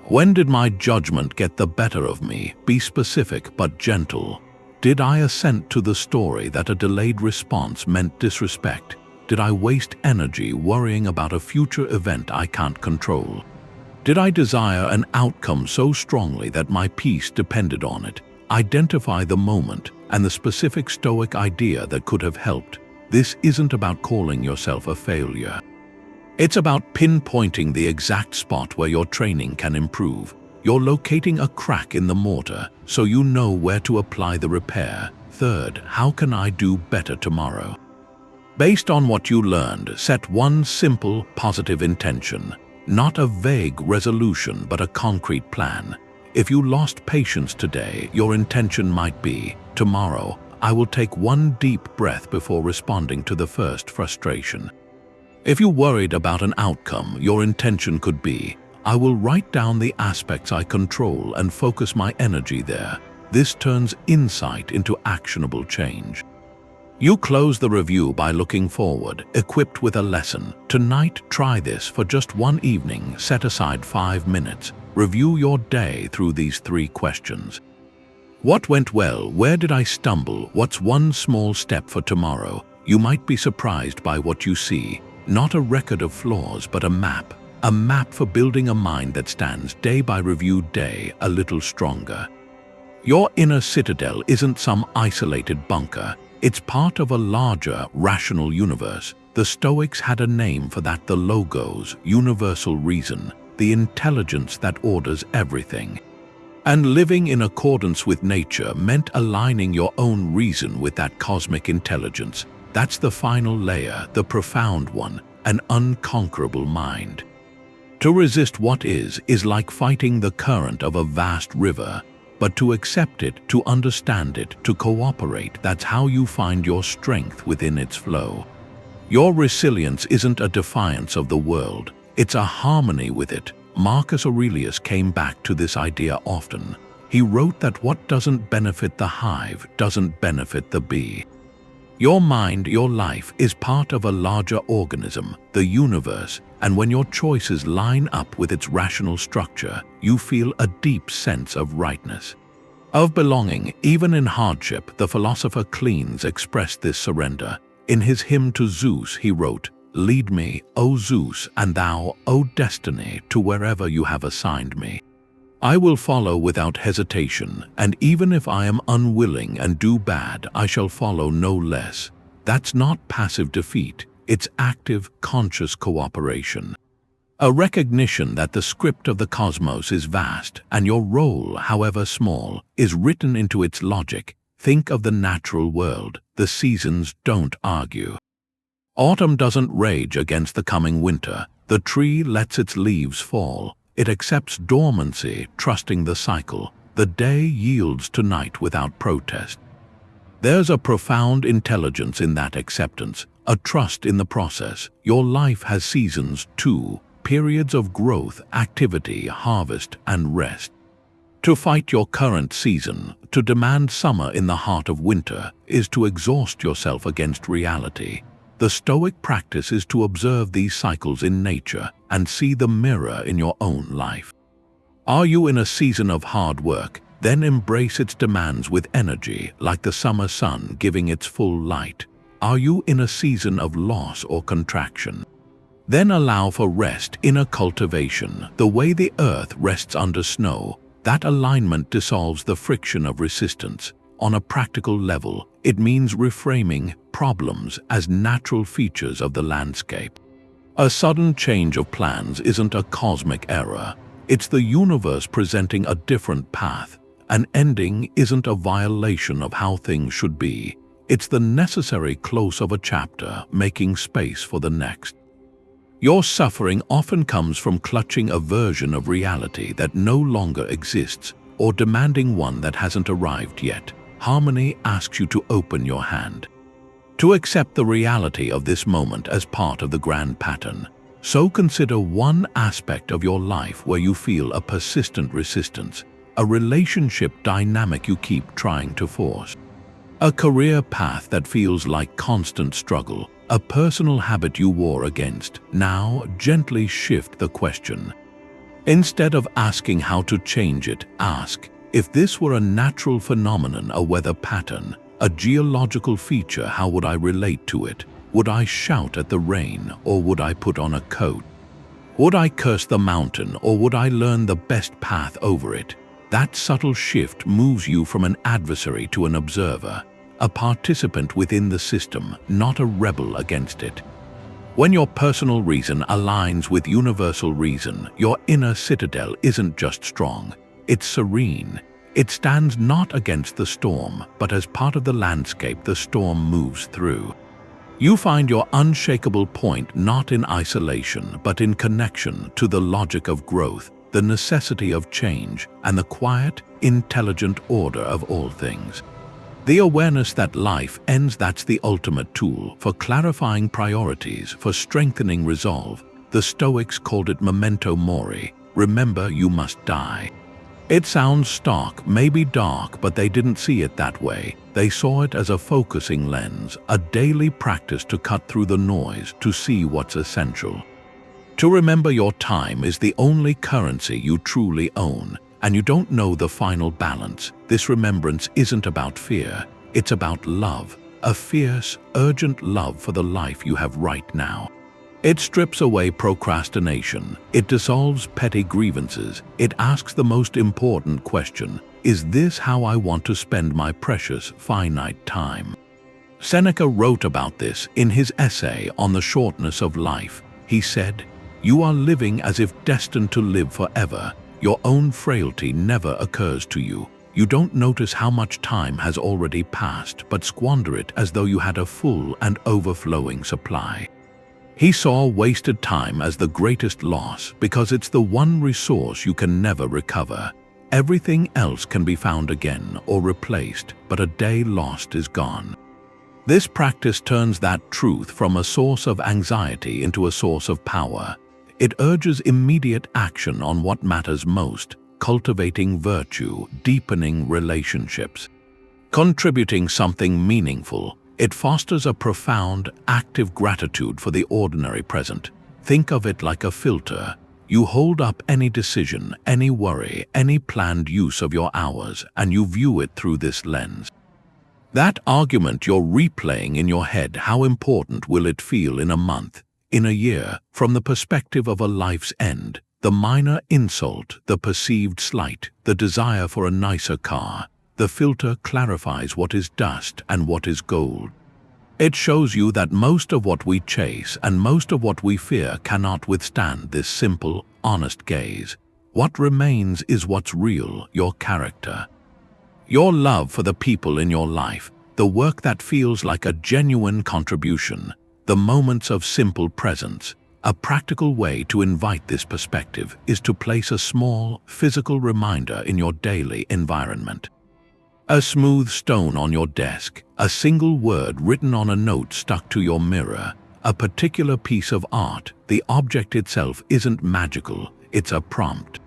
When did my judgment get the better of me? Be specific but gentle. Did I assent to the story that a delayed response meant disrespect? Did I waste energy worrying about a future event I can't control? Did I desire an outcome so strongly that my peace depended on it? Identify the moment and the specific Stoic idea that could have helped. This isn't about calling yourself a failure. It's about pinpointing the exact spot where your training can improve. You're locating a crack in the mortar so you know where to apply the repair. Third, how can I do better tomorrow? Based on what you learned, set one simple, positive intention. Not a vague resolution, but a concrete plan. If you lost patience today, your intention might be, tomorrow, I will take one deep breath before responding to the first frustration. If you worried about an outcome, your intention could be, I will write down the aspects I control and focus my energy there. This turns insight into actionable change. You close the review by looking forward, equipped with a lesson. Tonight, try this for just one evening. Set aside 5 minutes. Review your day through these 3 questions. What went well? Where did I stumble? What's one small step for tomorrow? You might be surprised by what you see. Not a record of flaws, but a map. A map for building a mind that stands day by review day a little stronger. Your inner citadel isn't some isolated bunker. It's part of a larger, rational universe. The Stoics had a name for that: the logos, universal reason, the intelligence that orders everything. And living in accordance with nature meant aligning your own reason with that cosmic intelligence. That's the final layer, the profound one, an unconquerable mind. To resist what is like fighting the current of a vast river. But to accept it, to understand it, to cooperate, that's how you find your strength within its flow. Your resilience isn't a defiance of the world, it's a harmony with it. Marcus Aurelius came back to this idea often. He wrote that what doesn't benefit the hive doesn't benefit the bee. Your mind, your life, is part of a larger organism, the universe, and when your choices line up with its rational structure, you feel a deep sense of rightness, of belonging. Even in hardship, the philosopher Cleans expressed this surrender. In his hymn to Zeus, he wrote, "Lead me, O Zeus, and thou, O destiny, to wherever you have assigned me. I will follow without hesitation, and even if I am unwilling and do bad, I shall follow no less." That's not passive defeat, it's active, conscious cooperation. A recognition that the script of the cosmos is vast, and your role, however small, is written into its logic. Think of the natural world. The seasons don't argue. Autumn doesn't rage against the coming winter. The tree lets its leaves fall. It accepts dormancy, trusting the cycle. The day yields to night without protest. There's a profound intelligence in that acceptance, a trust in the process. Your life has seasons too, periods of growth, activity, harvest, and rest. To fight your current season, to demand summer in the heart of winter, is to exhaust yourself against reality. The Stoic practice is to observe these cycles in nature and see the mirror in your own life. Are you in a season of hard work? Then embrace its demands with energy, like the summer sun giving its full light. Are you in a season of loss or contraction? Then allow for rest, inner cultivation, the way the earth rests under snow. That alignment dissolves the friction of resistance. On a practical level, it means reframing problems as natural features of the landscape. A sudden change of plans isn't a cosmic error. It's the universe presenting a different path. An ending isn't a violation of how things should be. It's the necessary close of a chapter, making space for the next. Your suffering often comes from clutching a version of reality that no longer exists, or demanding one that hasn't arrived yet. Harmony asks you to open your hand, to accept the reality of this moment as part of the grand pattern. So consider one aspect of your life where you feel a persistent resistance. a relationship dynamic you keep trying to force, a career path that feels like constant struggle, a personal habit you war against. Now gently shift the question. Instead of asking how to change it, ask, if this were a natural phenomenon, a weather pattern, a geological feature, how would I relate to it? Would I shout at the rain, or would I put on a coat? Would I curse the mountain, or would I learn the best path over it? That subtle shift moves you from an adversary to an observer, a participant within the system, not a rebel against it. When your personal reason aligns with universal reason, your inner citadel isn't just strong, it's serene. It stands not against the storm, but as part of the landscape the storm moves through. You find your unshakable point not in isolation, but in connection to the logic of growth, the necessity of change, and the quiet, intelligent order of all things. The awareness that life ends, that's the ultimate tool for clarifying priorities, for strengthening resolve. The Stoics called it Memento Mori. Remember, you must die. It sounds stark, maybe dark, but they didn't see it that way. They saw it as a focusing lens, a daily practice to cut through the noise, to see what's essential. To remember your time is the only currency you truly own, and you don't know the final balance. This remembrance isn't about fear, it's about love, a fierce, urgent love for the life you have right now. It strips away procrastination, it dissolves petty grievances, it asks the most important question: is this how I want to spend my precious, finite time? Seneca wrote about this in his essay on the shortness of life. He said, "You are living as if destined to live forever. Your own frailty never occurs to you. You don't notice how much time has already passed, but squander it as though you had a full and overflowing supply." He saw wasted time as the greatest loss because it's the one resource you can never recover. Everything else can be found again or replaced, but a day lost is gone. This practice turns that truth from a source of anxiety into a source of power. It urges immediate action on what matters most, cultivating virtue, deepening relationships, contributing something meaningful. It fosters a profound, active gratitude for the ordinary present. Think of it like a filter. You hold up any decision, any worry, any planned use of your hours, and you view it through this lens. That argument you're replaying in your head, how important will it feel in a month, in a year, from the perspective of a life's end? The minor insult, the perceived slight, the desire for a nicer car. The filter clarifies what is dust and what is gold. It shows you that most of what we chase and most of what we fear cannot withstand this simple, honest gaze. What remains is what's real, your character. Your love for the people in your life, the work that feels like a genuine contribution, the moments of simple presence. A practical way to invite this perspective is to place a small, physical reminder in your daily environment. A smooth stone on your desk, a single word written on a note stuck to your mirror, a particular piece of art. The object itself isn't magical, it's a prompt.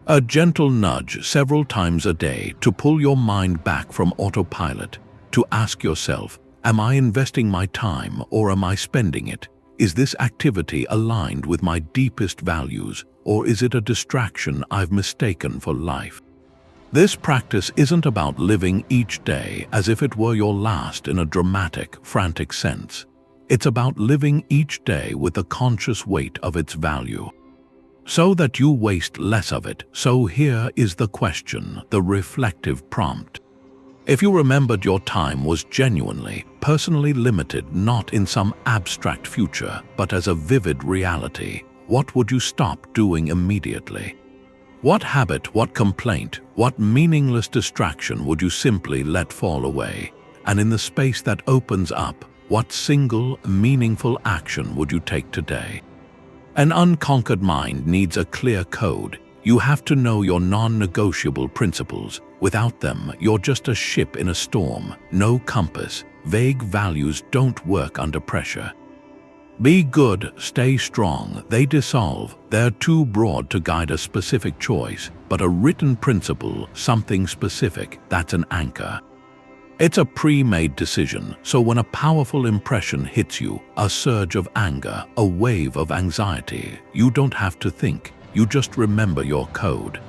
A gentle nudge several times a day to pull your mind back from autopilot, to ask yourself, am I investing my time or am I spending it? Is this activity aligned with my deepest values, or is it a distraction I've mistaken for life? This practice isn't about living each day as if it were your last in a dramatic, frantic sense. It's about living each day with the conscious weight of its value, so that you waste less of it. So here is the question, the reflective prompt. If you remembered your time was genuinely, personally limited, not in some abstract future, but as a vivid reality, what would you stop doing immediately? What habit, what complaint, what meaningless distraction would you simply let fall away? And in the space that opens up, what single, meaningful action would you take today? An unconquered mind needs a clear code. You have to know your non-negotiable principles. Without them, you're just a ship in a storm, no compass. Vague values don't work under pressure. Be good, stay strong, they dissolve. They're too broad to guide a specific choice, but a written principle, something specific, that's an anchor. It's a pre-made decision, so when a powerful impression hits you, a surge of anger, a wave of anxiety, you don't have to think, you just remember your code.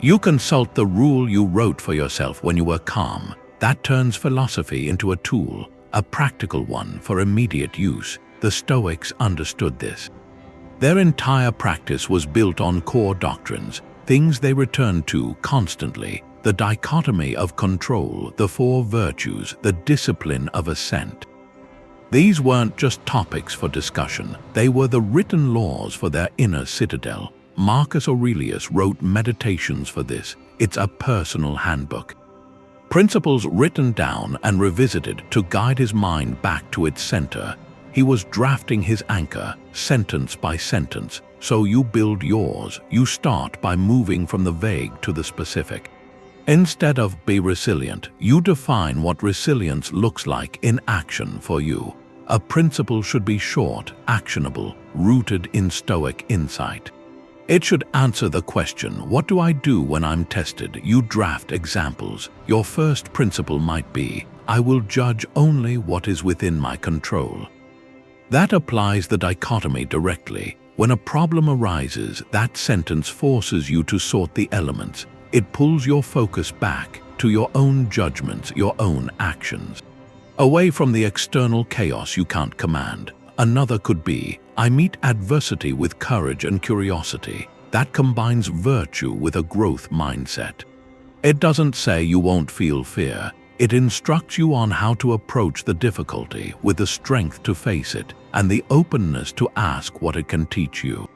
You consult the rule you wrote for yourself when you were calm. That turns philosophy into a tool, a practical one for immediate use. The Stoics understood this. Their entire practice was built on core doctrines, things they returned to constantly: the dichotomy of control, the four virtues, the discipline of assent. These weren't just topics for discussion, they were the written laws for their inner citadel. Marcus Aurelius wrote meditations for this. It's a personal handbook. Principles written down and revisited to guide his mind back to its center. He was drafting his anchor, sentence by sentence. So you build yours. You start by moving from the vague to the specific. Instead of be resilient, you define what resilience looks like in action for you. A principle should be short, actionable, rooted in Stoic insight. It should answer the question, what do I do when I'm tested? You draft examples. Your first principle might be, I will judge only what is within my control. That applies the dichotomy directly. When a problem arises, that sentence forces you to sort the elements. It pulls your focus back to your own judgments, your own actions, away from the external chaos you can't command. Another could be, I meet adversity with courage and curiosity. That combines virtue with a growth mindset. It doesn't say you won't feel fear. It instructs you on how to approach the difficulty with the strength to face it and the openness to ask what it can teach you.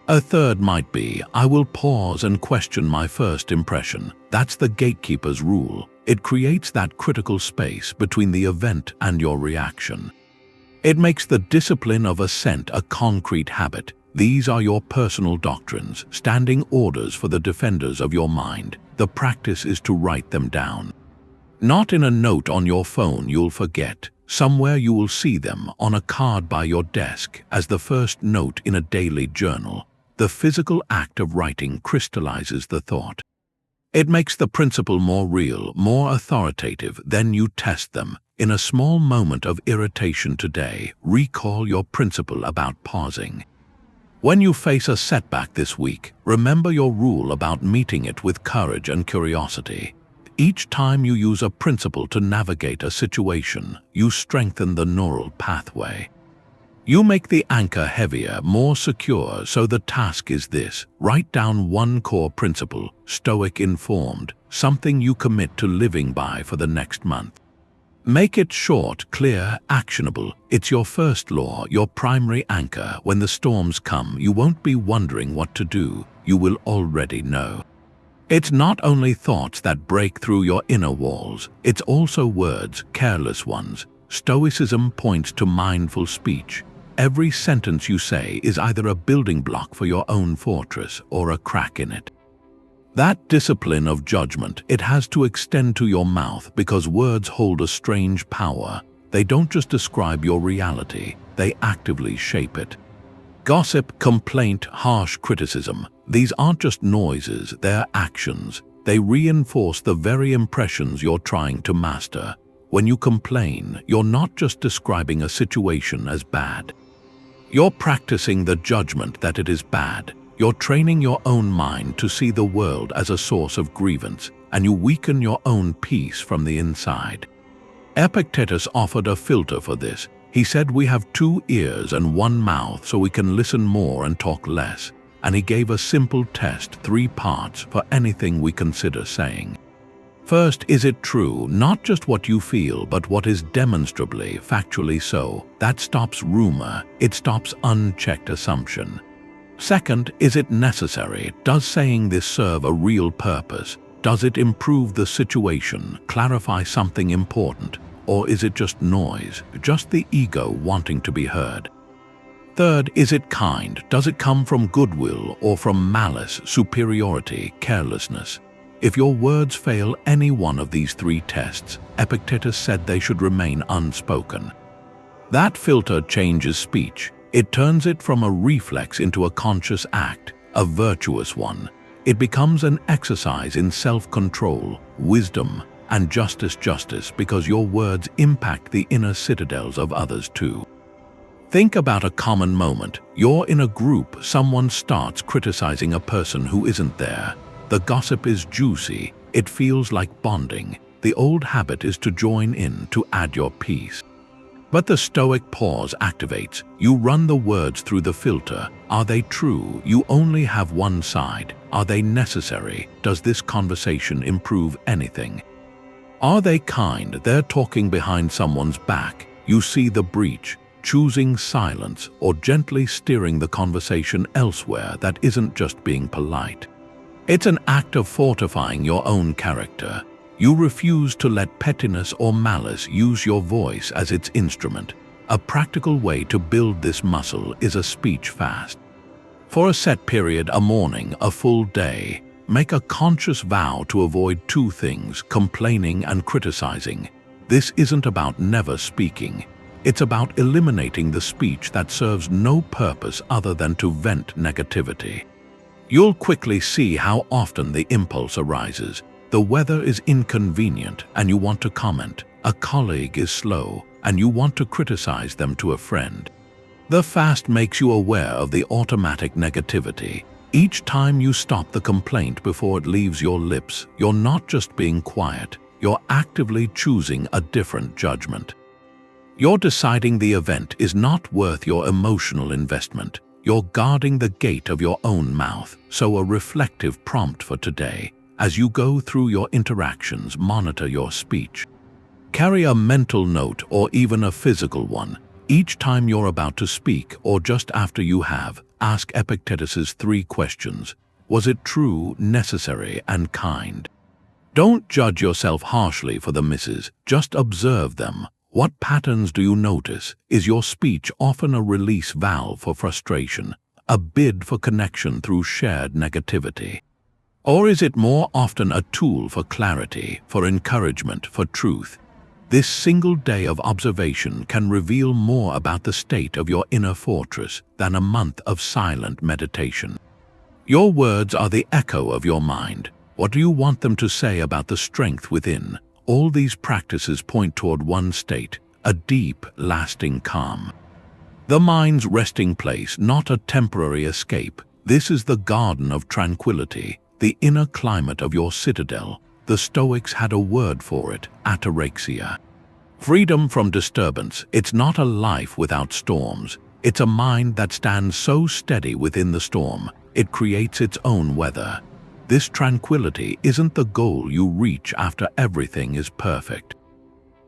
A third might be, I will pause and question my first impression. That's the gatekeeper's rule. It creates that critical space between the event and your reaction. It makes the discipline of assent a concrete habit. These are your personal doctrines, standing orders for the defenders of your mind. The practice is to write them down. Not in a note on your phone you'll forget. Somewhere you will see them, on a card by your desk, as the first note in a daily journal. The physical act of writing crystallizes the thought. It makes the principle more real, more authoritative. Then you test them. In a small moment of irritation today, recall your principle about pausing. When you face a setback this week, remember your rule about meeting it with courage and curiosity. Each time you use a principle to navigate a situation, you strengthen the neural pathway. You make the anchor heavier, more secure, so the task is this: write down one core principle, Stoic informed, something you commit to living by for the next month. Make it short, clear, actionable. It's your first law, your primary anchor. When the storms come, you won't be wondering what to do. You will already know. It's not only thoughts that break through your inner walls, it's also words, careless ones. Stoicism points to mindful speech. Every sentence you say is either a building block for your own fortress or a crack in it. That discipline of judgment, it has to extend to your mouth because words hold a strange power. They don't just describe your reality, they actively shape it. Gossip, complaint, harsh criticism, these aren't just noises, they're actions. They reinforce the very impressions you're trying to master. When you complain, you're not just describing a situation as bad. You're practicing the judgment that it is bad. You're training your own mind to see the world as a source of grievance, and you weaken your own peace from the inside. Epictetus offered a filter for this. He said we have 2 ears and 1 mouth so we can listen more and talk less. And he gave a simple test, 3 parts, for anything we consider saying. First, is it true? Not just what you feel, but what is demonstrably, factually so. That stops rumor. It stops unchecked assumption. Second, is it necessary? Does saying this serve a real purpose? Does it improve the situation, clarify something important? Or is it just noise, just the ego wanting to be heard? Third, is it kind? Does it come from goodwill or from malice, superiority, carelessness? If your words fail any one of these 3 tests, Epictetus said they should remain unspoken. That filter changes speech. It turns it from a reflex into a conscious act, a virtuous one. It becomes an exercise in self-control, wisdom, and justice because your words impact the inner citadels of others too. Think about a common moment. You're in a group, someone starts criticizing a person who isn't there. The gossip is juicy, it feels like bonding. The old habit is to join in, to add your piece. But the Stoic pause activates. You run the words through the filter. Are they true? You only have one side. Are they necessary? Does this conversation improve anything? Are they kind? They're talking behind someone's back. You see the breach, choosing silence or gently steering the conversation elsewhere that isn't just being polite. It's an act of fortifying your own character. You refuse to let pettiness or malice use your voice as its instrument. A practical way to build this muscle is a speech fast. For a set period, a morning, a full day, make a conscious vow to avoid two things: complaining and criticizing. This isn't about never speaking. It's about eliminating the speech that serves no purpose other than to vent negativity. You'll quickly see how often the impulse arises. The weather is inconvenient and you want to comment. A colleague is slow and you want to criticize them to a friend. The fast makes you aware of the automatic negativity. Each time you stop the complaint before it leaves your lips, you're not just being quiet, you're actively choosing a different judgment. You're deciding the event is not worth your emotional investment. You're guarding the gate of your own mouth. So a reflective prompt for today. As you go through your interactions, monitor your speech. Carry a mental note or even a physical one. Each time you're about to speak or just after you have, ask Epictetus's 3 questions. Was it true, necessary, and kind? Don't judge yourself harshly for the misses, just observe them. What patterns do you notice? Is your speech often a release valve for frustration, a bid for connection through shared negativity? Or is it more often a tool for clarity, for encouragement, for truth? This single day of observation can reveal more about the state of your inner fortress than a month of silent meditation. Your words are the echo of your mind. What do you want them to say about the strength within? All these practices point toward one state, a deep, lasting calm. The mind's resting place, not a temporary escape. This is the Garden of Tranquility, the inner climate of your citadel. The Stoics had a word for it: ataraxia. Freedom from disturbance. It's not a life without storms. It's a mind that stands so steady within the storm, it creates its own weather. This tranquility isn't the goal you reach after everything is perfect.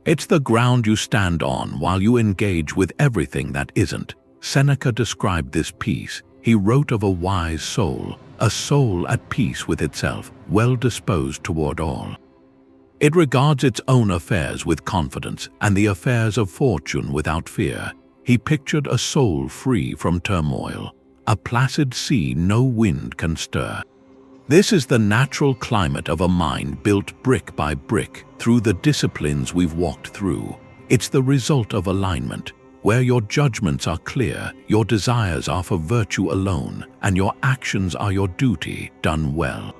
It's the ground you stand on while you engage with everything that isn't. Seneca described this peace. He wrote of a wise soul, a soul at peace with itself, well disposed toward all. It regards its own affairs with confidence and the affairs of fortune without fear. He pictured a soul free from turmoil, a placid sea no wind can stir. This is the natural climate of a mind built brick by brick through the disciplines we've walked through. It's the result of alignment, where your judgments are clear, your desires are for virtue alone, and your actions are your duty done well.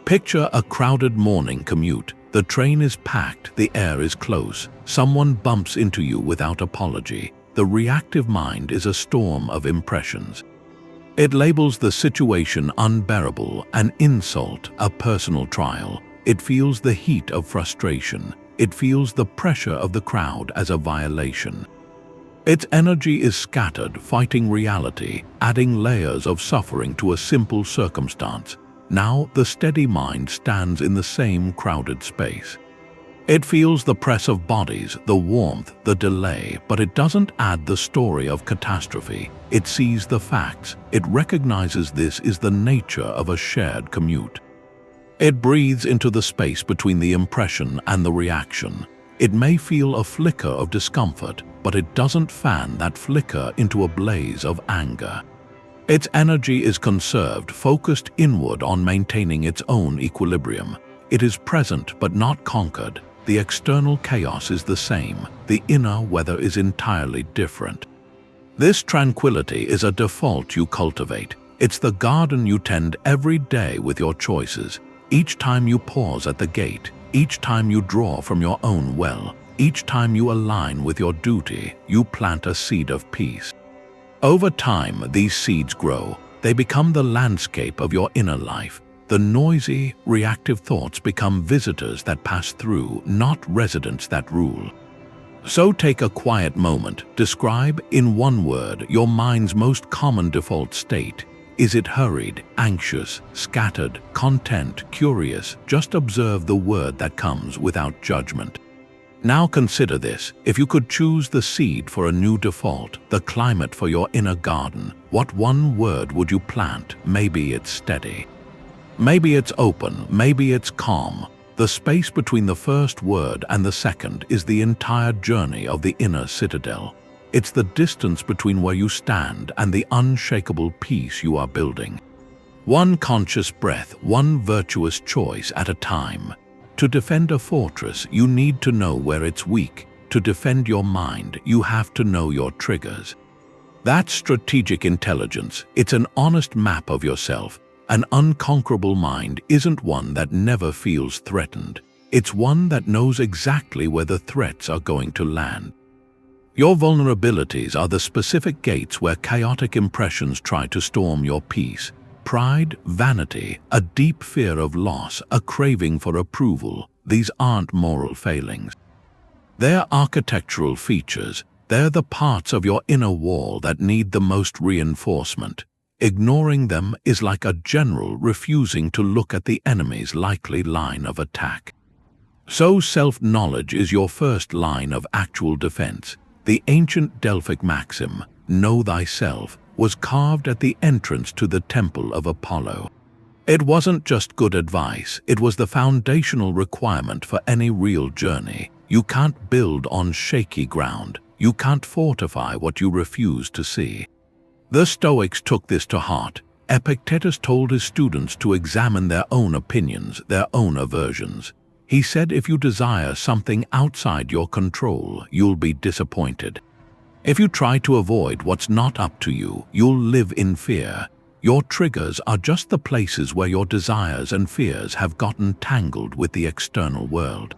Picture a crowded morning commute. The train is packed, the air is close. Someone bumps into you without apology. The reactive mind is a storm of impressions. It labels the situation unbearable, an insult, a personal trial. It feels the heat of frustration. It feels the pressure of the crowd as a violation. Its energy is scattered, fighting reality, adding layers of suffering to a simple circumstance. Now the steady mind stands in the same crowded space. It feels the press of bodies, the warmth, the delay, but it doesn't add the story of catastrophe. It sees the facts. It recognizes this is the nature of a shared commute. It breathes into the space between the impression and the reaction. It may feel a flicker of discomfort, but it doesn't fan that flicker into a blaze of anger. Its energy is conserved, focused inward on maintaining its own equilibrium. It is present but not conquered. the external chaos is the same, the inner weather is entirely different. This tranquility is a default you cultivate. It's the garden you tend every day with your choices. Each time you pause at the gate, each time you draw from your own well, each time you align with your duty, you plant a seed of peace. Over time, these seeds grow. They become the landscape of your inner life. The noisy, reactive thoughts become visitors that pass through, not residents that rule. So take a quiet moment. Describe, in one word, your mind's most common default state. Is it hurried, anxious, scattered, content, curious? Just observe the word that comes without judgment. Now consider this. If you could choose the seed for a new default, the climate for your inner garden, what one word would you plant? Maybe it's steady. Maybe it's open. Maybe it's calm. The space between the first word and the second is the entire journey of the inner citadel. It's the distance between where you stand and the unshakable peace you are building. One conscious breath, one virtuous choice at a time. To defend a fortress, you need to know where it's weak. To defend your mind, you have to know your triggers. That's strategic intelligence. It's an honest map of yourself. An unconquerable mind isn't one that never feels threatened. It's one that knows exactly where the threats are going to land. Your vulnerabilities are the specific gates where chaotic impressions try to storm your peace. Pride, vanity, a deep fear of loss, a craving for approval, these aren't moral failings. They're architectural features. They're the parts of your inner wall that need the most reinforcement. Ignoring them is like a general refusing to look at the enemy's likely line of attack. So self-knowledge is your first line of actual defense. The ancient Delphic maxim, "Know thyself," was carved at the entrance to the temple of Apollo. It wasn't just good advice, it was the foundational requirement for any real journey. You can't build on shaky ground. You can't fortify what you refuse to see. The Stoics took this to heart. Epictetus told his students to examine their own opinions, their own aversions. He said if you desire something outside your control, you'll be disappointed. If you try to avoid what's not up to you, you'll live in fear. Your triggers are just the places where your desires and fears have gotten tangled with the external world.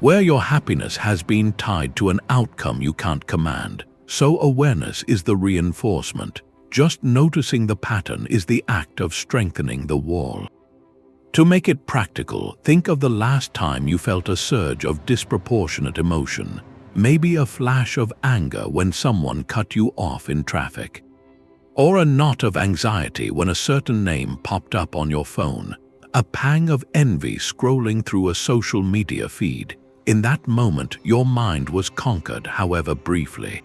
Where your happiness has been tied to an outcome you can't command. So awareness is the reinforcement. Just noticing the pattern is the act of strengthening the wall. To make it practical, think of the last time you felt a surge of disproportionate emotion. Maybe a flash of anger when someone cut you off in traffic. Or a knot of anxiety when a certain name popped up on your phone. A pang of envy scrolling through a social media feed. In that moment, your mind was conquered, however briefly.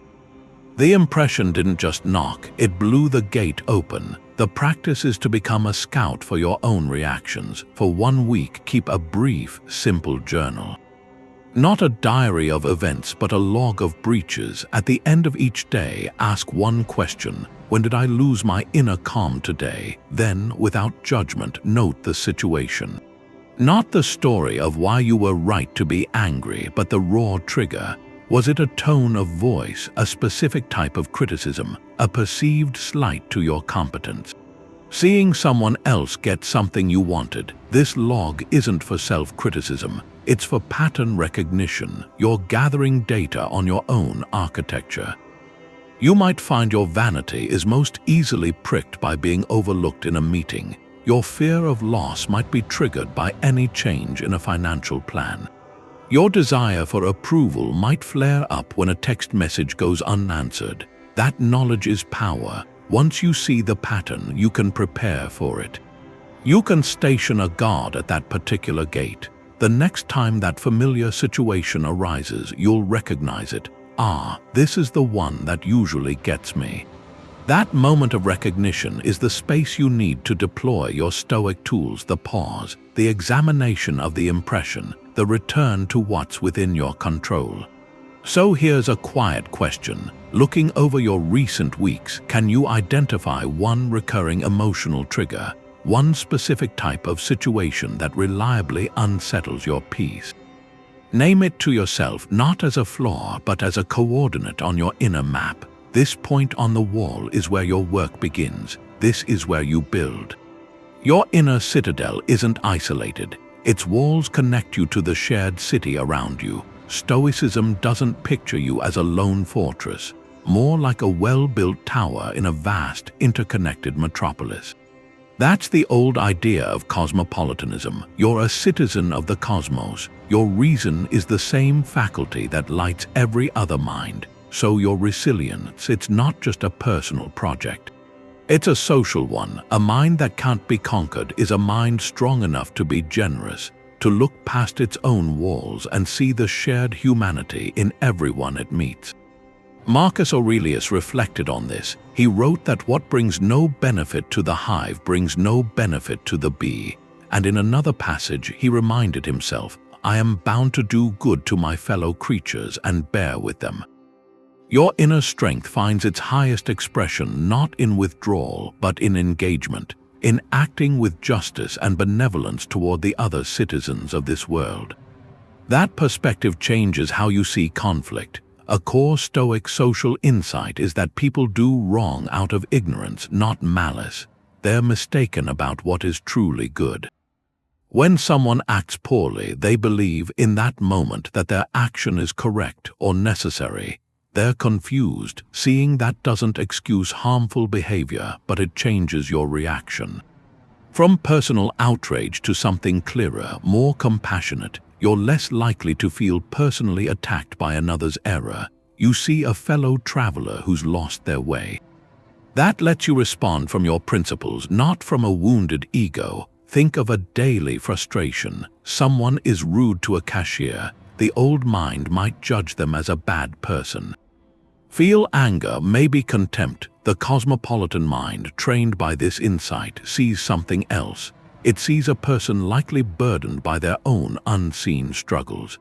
The impression didn't just knock, it blew the gate open. The practice is to become a scout for your own reactions. For 1 week, keep a brief, simple journal. Not a diary of events, but a log of breaches. At the end of each day, ask one question. When did I lose my inner calm today? Then, without judgment, note the situation. Not the story of why you were right to be angry, but the raw trigger. Was it a tone of voice, a specific type of criticism, a perceived slight to your competence? Seeing someone else get something you wanted, this log isn't for self-criticism, it's for pattern recognition. You're gathering data on your own architecture. You might find your vanity is most easily pricked by being overlooked in a meeting. Your fear of loss might be triggered by any change in a financial plan. Your desire for approval might flare up when a text message goes unanswered. That knowledge is power. Once you see the pattern, you can prepare for it. You can station a guard at that particular gate. The next time that familiar situation arises, you'll recognize it. Ah, this is the one that usually gets me. That moment of recognition is the space you need to deploy your Stoic tools, the pause, the examination of the impression, the return to what's within your control. So here's a quiet question. Looking over your recent weeks, can you identify one recurring emotional trigger, one specific type of situation that reliably unsettles your peace? Name it to yourself not as a flaw but as a coordinate on your inner map. This point on the wall is where your work begins. This is where you build. Your inner citadel isn't isolated. Its walls connect you to the shared city around you. Stoicism doesn't picture you as a lone fortress, more like a well-built tower in a vast, interconnected metropolis. That's the old idea of cosmopolitanism. You're a citizen of the cosmos. Your reason is the same faculty that lights every other mind. So your resilience, it's not just a personal project. It's a social one. A mind that can't be conquered is a mind strong enough to be generous, to look past its own walls and see the shared humanity in everyone it meets. Marcus Aurelius reflected on this. He wrote that what brings no benefit to the hive brings no benefit to the bee. And in another passage, he reminded himself, I am bound to do good to my fellow creatures and bear with them. Your inner strength finds its highest expression not in withdrawal but in engagement, in acting with justice and benevolence toward the other citizens of this world. That perspective changes how you see conflict. A core Stoic social insight is that people do wrong out of ignorance, not malice. They're mistaken about what is truly good. When someone acts poorly, they believe in that moment that their action is correct or necessary. They're confused. Seeing that doesn't excuse harmful behavior, but it changes your reaction. From personal outrage to something clearer, more compassionate, you're less likely to feel personally attacked by another's error. You see a fellow traveler who's lost their way. That lets you respond from your principles, not from a wounded ego. Think of a daily frustration. Someone is rude to a cashier. The old mind might judge them as a bad person. Feel anger, maybe contempt. The cosmopolitan mind, trained by this insight, sees something else. It sees a person likely burdened by their own unseen struggles.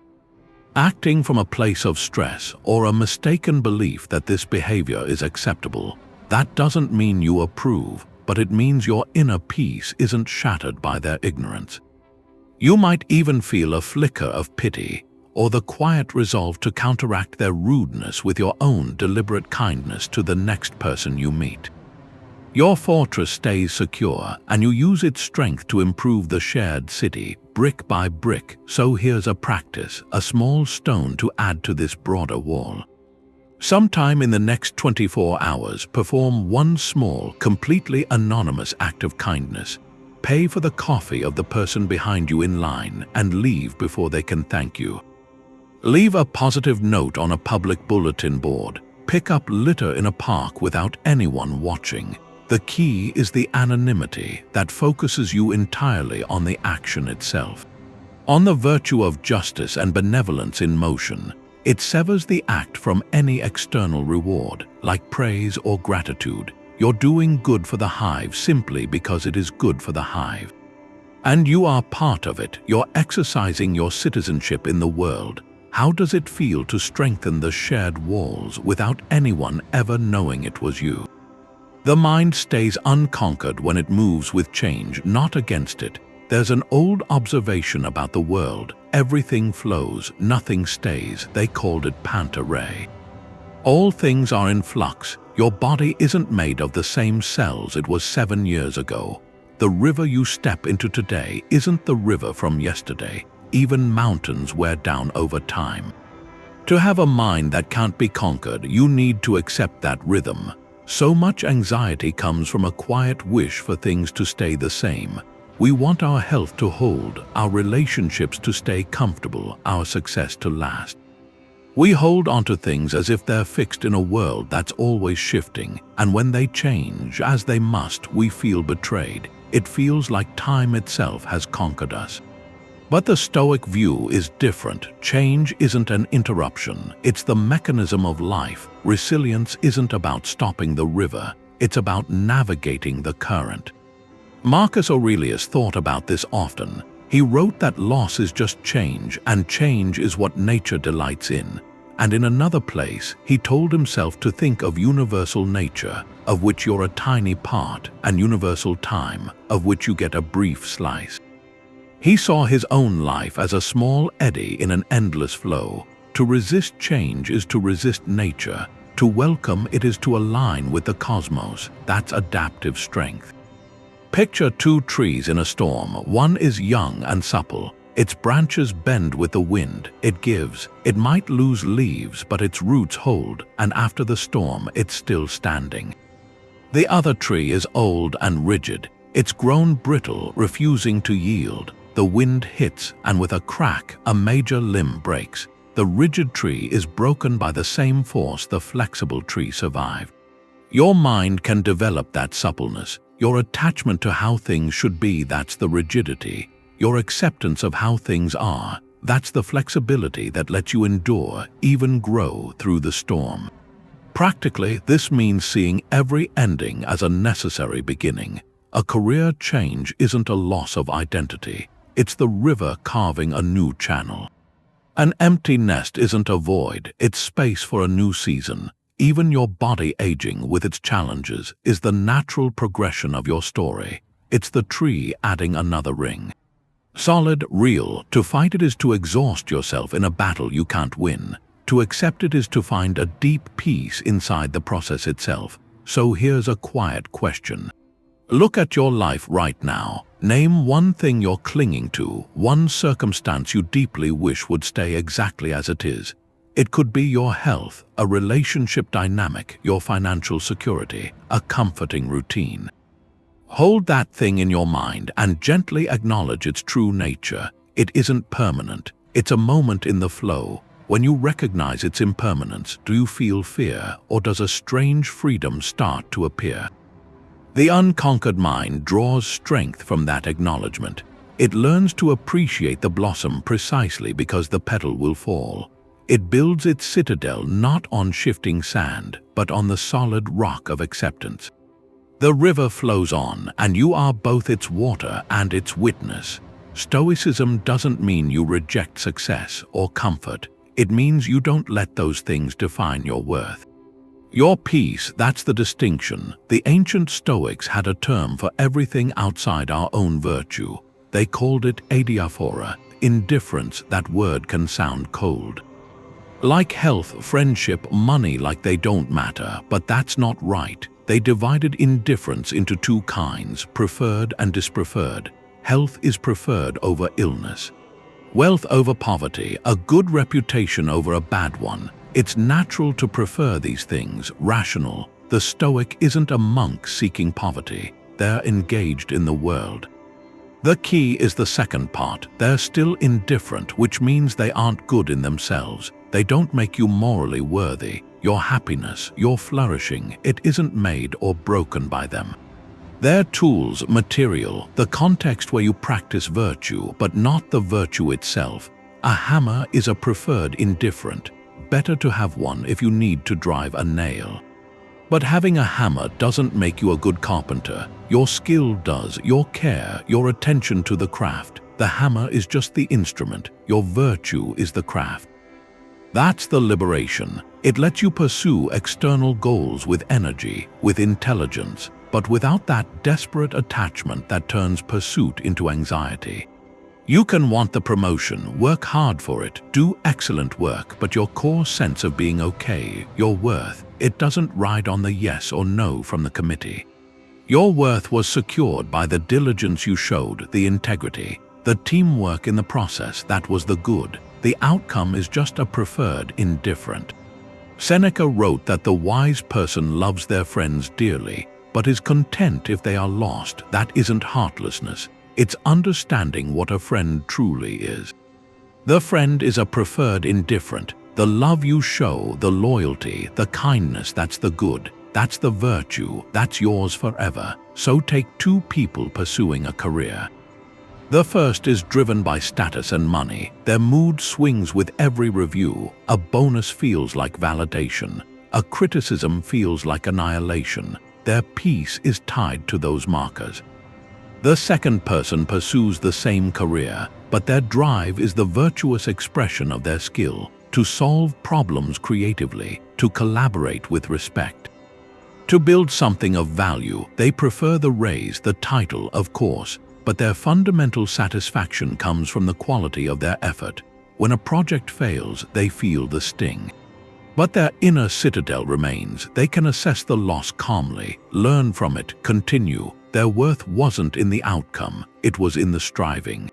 Acting from a place of stress or a mistaken belief that this behavior is acceptable, that doesn't mean you approve, but it means your inner peace isn't shattered by their ignorance. You might even feel a flicker of pity, or the quiet resolve to counteract their rudeness with your own deliberate kindness to the next person you meet. Your fortress stays secure, and you use its strength to improve the shared city, brick by brick. So here's a practice, a small stone to add to this broader wall. Sometime in the next 24 hours, perform one small, completely anonymous act of kindness. Pay for the coffee of the person behind you in line and leave before they can thank you. Leave a positive note on a public bulletin board. Pick up litter in a park without anyone watching. The key is the anonymity that focuses you entirely on the action itself, on the virtue of justice and benevolence in motion. It severs the act from any external reward, like praise or gratitude. You're doing good for the hive simply because it is good for the hive. And you are part of it. You're exercising your citizenship in the world. How does it feel to strengthen the shared walls without anyone ever knowing it was you? The mind stays unconquered when it moves with change, not against it. There's an old observation about the world. Everything flows, nothing stays. They called it panta rei. All things are in flux. Your body isn't made of the same cells it was 7 years ago. The river you step into today isn't the river from yesterday. Even mountains wear down over time. To have a mind that can't be conquered, you need to accept that rhythm. So much anxiety comes from a quiet wish for things to stay the same. We want our health to hold, our relationships to stay comfortable, our success to last. We hold onto things as if they're fixed in a world that's always shifting, and when they change, as they must, we feel betrayed. It feels like time itself has conquered us. But the Stoic view is different. Change isn't an interruption, it's the mechanism of life. Resilience isn't about stopping the river, it's about navigating the current. Marcus Aurelius thought about this often. He wrote that loss is just change, and change is what nature delights in. And in another place, he told himself to think of universal nature, of which you're a tiny part, and universal time, of which you get a brief slice. He saw his own life as a small eddy in an endless flow. To resist change is to resist nature. To welcome it is to align with the cosmos. That's adaptive strength. Picture two trees in a storm. One is young and supple. Its branches bend with the wind. It gives. It might lose leaves, but its roots hold, and after the storm, it's still standing. The other tree is old and rigid. It's grown brittle, refusing to yield. The wind hits, and with a crack, a major limb breaks. The rigid tree is broken by the same force the flexible tree survived. Your mind can develop that suppleness. Your attachment to how things should be, that's the rigidity. Your acceptance of how things are, that's the flexibility that lets you endure, even grow through the storm. Practically, this means seeing every ending as a necessary beginning. A career change isn't a loss of identity. It's the river carving a new channel. An empty nest isn't a void. It's space for a new season. Even your body aging with its challenges is the natural progression of your story. It's the tree adding another ring. Solid, real. To fight it is to exhaust yourself in a battle you can't win. To accept it is to find a deep peace inside the process itself. So here's a quiet question. Look at your life right now. Name one thing you're clinging to, one circumstance you deeply wish would stay exactly as it is. It could be your health, a relationship dynamic, your financial security, a comforting routine. Hold that thing in your mind and gently acknowledge its true nature. It isn't permanent. It's a moment in the flow. When you recognize its impermanence, do you feel fear, or does a strange freedom start to appear? The unconquered mind draws strength from that acknowledgement. It learns to appreciate the blossom precisely because the petal will fall. It builds its citadel not on shifting sand, but on the solid rock of acceptance. The river flows on, and you are both its water and its witness. Stoicism doesn't mean you reject success or comfort. It means you don't let those things define your worth. Your peace, that's the distinction. The ancient Stoics had a term for everything outside our own virtue. They called it adiaphora. Indifference, that word can sound cold. Like health, friendship, money, like they don't matter, but that's not right. They divided indifference into two kinds, preferred and dispreferred. Health is preferred over illness. Wealth over poverty, a good reputation over a bad one. It's natural to prefer these things, rational. The Stoic isn't a monk seeking poverty. They're engaged in the world. The key is the second part. They're still indifferent, which means they aren't good in themselves. They don't make you morally worthy. Your happiness, your flourishing, it isn't made or broken by them. They're tools, material, the context where you practice virtue, but not the virtue itself. A hammer is a preferred indifferent. Better to have one if you need to drive a nail. But having a hammer doesn't make you a good carpenter. Your skill does, your care, your attention to the craft. The hammer is just the instrument. Your virtue is the craft. That's the liberation. It lets you pursue external goals with energy, with intelligence, but without that desperate attachment that turns pursuit into anxiety. You can want the promotion, work hard for it, do excellent work, but your core sense of being okay, your worth, it doesn't ride on the yes or no from the committee. Your worth was secured by the diligence you showed, the integrity, the teamwork in the process. That was the good. The outcome is just a preferred indifferent. Seneca wrote that the wise person loves their friends dearly, but is content if they are lost. That isn't heartlessness. It's understanding what a friend truly is. The friend is a preferred indifferent. The love you show, the loyalty, the kindness, that's the good. That's the virtue. That's yours forever. So take two people pursuing a career. The first is driven by status and money. Their mood swings with every review. A bonus feels like validation. A criticism feels like annihilation. Their peace is tied to those markers. The second person pursues the same career, but their drive is the virtuous expression of their skill, to solve problems creatively, to collaborate with respect. To build something of value, they prefer the raise, the title, of course, but their fundamental satisfaction comes from the quality of their effort. When a project fails, they feel the sting. But their inner citadel remains. They can assess the loss calmly, learn from it, continue. Their worth wasn't in the outcome, it was in the striving.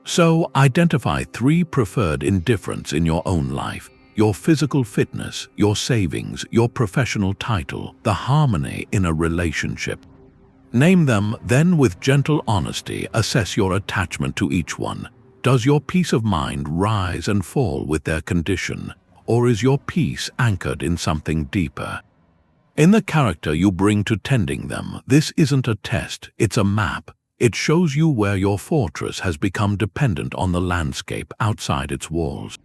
So, identify 3 preferred indifference in your own life: your physical fitness, your savings, your professional title, the harmony in a relationship. Name them, then with gentle honesty assess your attachment to each one. Does your peace of mind rise and fall with their condition, or is your peace anchored in something deeper? In the character you bring to tending them, this isn't a test, it's a map. It shows you where your fortress has become dependent on the landscape outside its walls.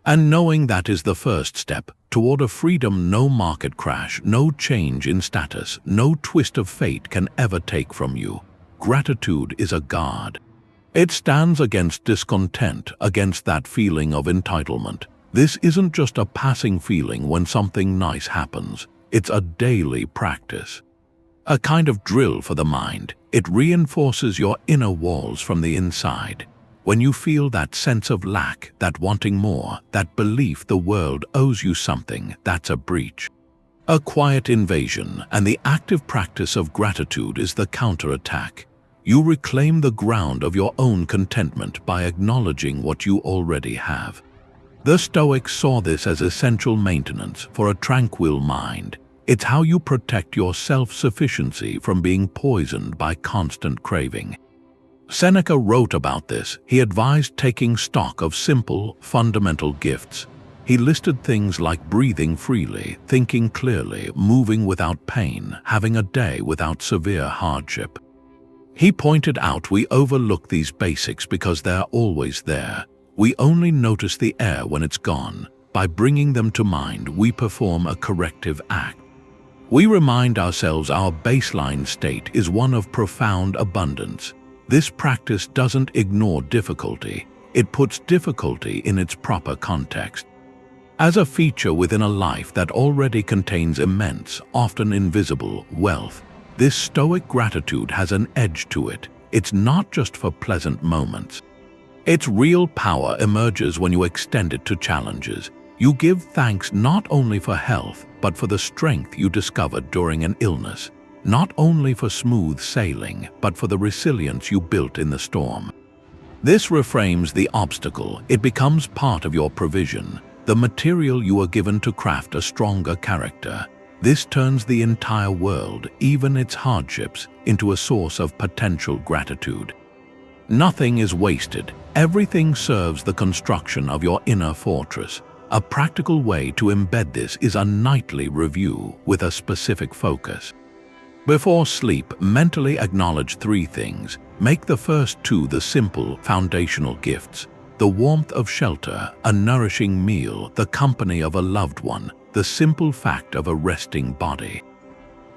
And knowing that is the first step toward a freedom no market crash, no change in status, no twist of fate can ever take from you. Gratitude is a guard. It stands against discontent, against that feeling of entitlement. This isn't just a passing feeling when something nice happens. It's a daily practice. A kind of drill for the mind. It reinforces your inner walls from the inside. When you feel that sense of lack, that wanting more, that belief the world owes you something, that's a breach. A quiet invasion, and the active practice of gratitude is the counterattack. You reclaim the ground of your own contentment by acknowledging what you already have. The Stoics saw this as essential maintenance for a tranquil mind. It's how you protect your self-sufficiency from being poisoned by constant craving. Seneca wrote about this. He advised taking stock of simple, fundamental gifts. He listed things like breathing freely, thinking clearly, moving without pain, having a day without severe hardship. He pointed out we overlook these basics because they're always there. We only notice the air when it's gone. By bringing them to mind, we perform a corrective act. We remind ourselves our baseline state is one of profound abundance. This practice doesn't ignore difficulty. It puts difficulty in its proper context. As a feature within a life that already contains immense, often invisible, wealth, this Stoic gratitude has an edge to it. It's not just for pleasant moments. Its real power emerges when you extend it to challenges. You give thanks not only for health, but for the strength you discovered during an illness. Not only for smooth sailing, but for the resilience you built in the storm. This reframes the obstacle. It becomes part of your provision, the material you are given to craft a stronger character. This turns the entire world, even its hardships, into a source of potential gratitude. Nothing is wasted. Everything serves the construction of your inner fortress. A practical way to embed this is a nightly review with a specific focus. Before sleep, mentally acknowledge 3 things. Make the first 2 the simple, foundational gifts: the warmth of shelter, a nourishing meal, the company of a loved one, the simple fact of a resting body.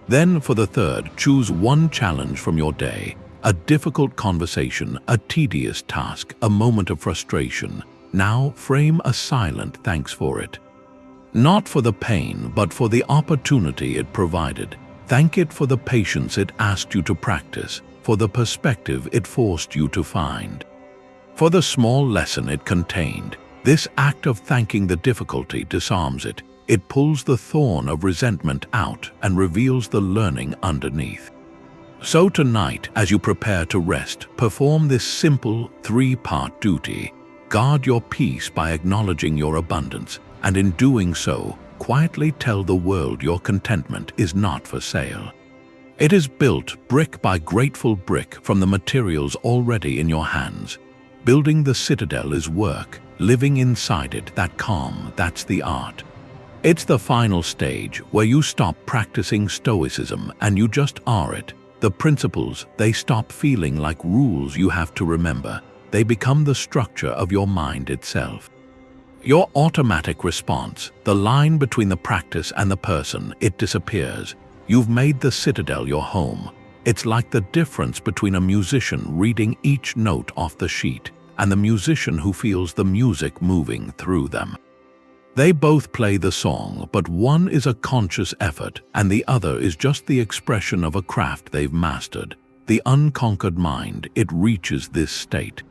Then, for the third, choose one challenge from your day. A difficult conversation, a tedious task, a moment of frustration. Now frame a silent thanks for it. Not for the pain, but for the opportunity it provided. Thank it for the patience it asked you to practice, for the perspective it forced you to find, for the small lesson it contained. This act of thanking the difficulty disarms it. It pulls the thorn of resentment out and reveals the learning underneath. So tonight, as you prepare to rest, perform this simple 3-part duty. Guard your peace by acknowledging your abundance, and in doing so, quietly tell the world your contentment is not for sale. It is built brick by grateful brick from the materials already in your hands. Building the citadel is work. Living inside it, that calm, that's the art. It's the final stage where you stop practicing Stoicism and you just are it. The principles, they stop feeling like rules you have to remember. They become the structure of your mind itself. Your automatic response, the line between the practice and the person, it disappears. You've made the citadel your home. It's like the difference between a musician reading each note off the sheet and the musician who feels the music moving through them. They both play the song, but one is a conscious effort and the other is just the expression of a craft they've mastered. the unconquered mind, it reaches this state.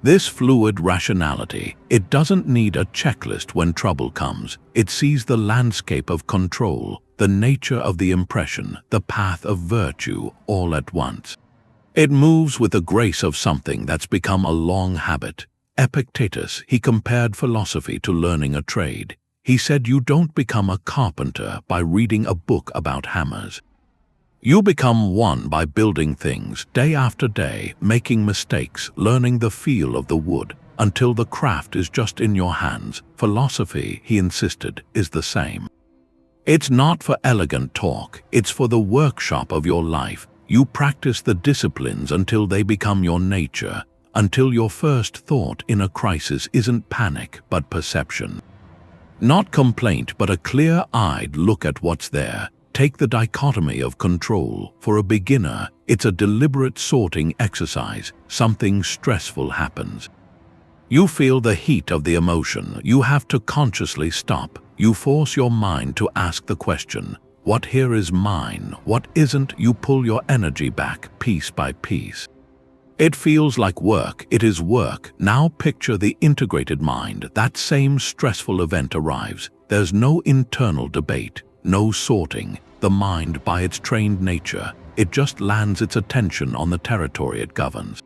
This fluid rationality, it doesn't need a checklist when trouble comes. It sees the landscape of control, the nature of the impression, the path of virtue, all at once. It moves with the grace of something that's become a long habit. Epictetus, he compared philosophy to learning a trade. He said you don't become a carpenter by reading a book about hammers. You become one by building things day after day, making mistakes, learning the feel of the wood, until the craft is just in your hands. Philosophy, he insisted, is the same. It's not for elegant talk, it's for the workshop of your life. You practice the disciplines until they become your nature, until your first thought in a crisis isn't panic but perception. Not complaint, but a clear-eyed look at what's there. Take the dichotomy of control. For a beginner, it's a deliberate sorting exercise. Something stressful happens. You feel the heat of the emotion. You have to consciously stop. You force your mind to ask the question, what here is mine, what isn't? You pull your energy back, piece by piece. It feels like work. It is work. Now picture the integrated mind. That same stressful event arrives. There's no internal debate, no sorting. The mind, by its trained nature, it just lands its attention on the territory it governs.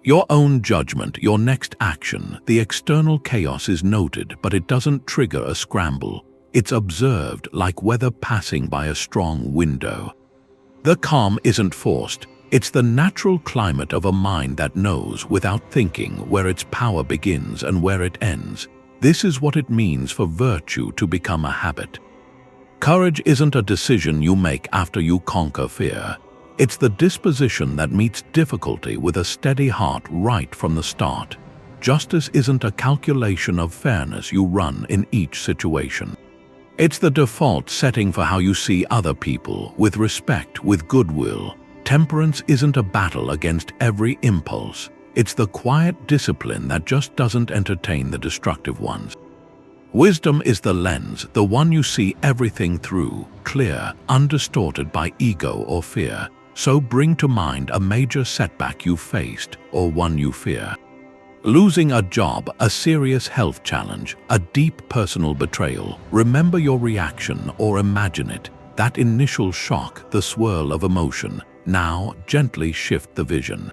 Your own judgment, your next action, the external chaos is noted, but it doesn't trigger a scramble. It's observed like weather passing by a strong window. The calm isn't forced. It's the natural climate of a mind that knows, without thinking, where its power begins and where it ends. This is what it means for virtue to become a habit. Courage isn't a decision you make after you conquer fear. It's the disposition that meets difficulty with a steady heart right from the start. Justice isn't a calculation of fairness you run in each situation. It's the default setting for how you see other people, with respect, with goodwill. Temperance isn't a battle against every impulse. It's the quiet discipline that just doesn't entertain the destructive ones. Wisdom is the lens, the one you see everything through, clear, undistorted by ego or fear. So bring to mind a major setback you faced or one you fear. Losing a job, a serious health challenge, a deep personal betrayal. Remember your reaction or imagine it. That initial shock, the swirl of emotion. Now gently shift the vision.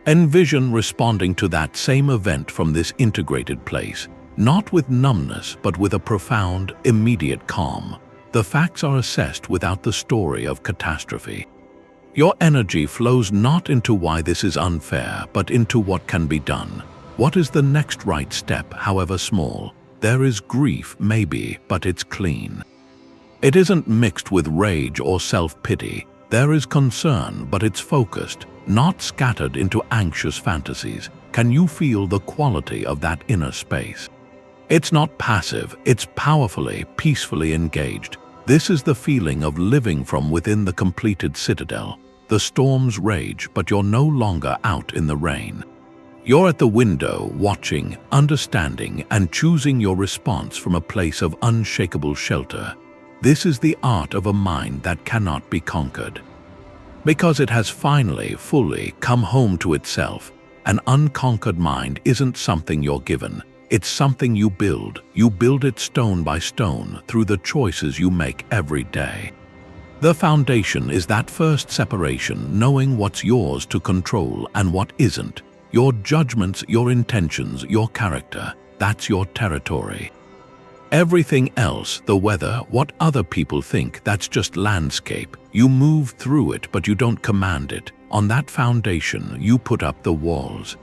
Envision responding to that same event from this integrated place. Not with numbness, but with a profound, immediate calm. The facts are assessed without the story of catastrophe. Your energy flows not into why this is unfair, but into what can be done. What is the next right step, however small? There is grief, maybe, but it's clean. It isn't mixed with rage or self-pity. There is concern, but it's focused, not scattered into anxious fantasies. Can you feel the quality of that inner space? It's not passive, it's powerfully, peacefully engaged. This is the feeling of living from within the completed citadel. The storms rage, but you're no longer out in the rain. You're at the window, watching, understanding, and choosing your response from a place of unshakable shelter. This is the art of a mind that cannot be conquered. Because it has finally, fully come home to itself. An unconquered mind isn't something you're given. It's something you build. You build it stone by stone through the choices you make every day. The foundation is that first separation, knowing what's yours to control and what isn't. Your judgments, your intentions, your character, that's your territory. Everything else, the weather, what other people think, that's just landscape. You move through it, but you don't command it. On that foundation, you put up the walls.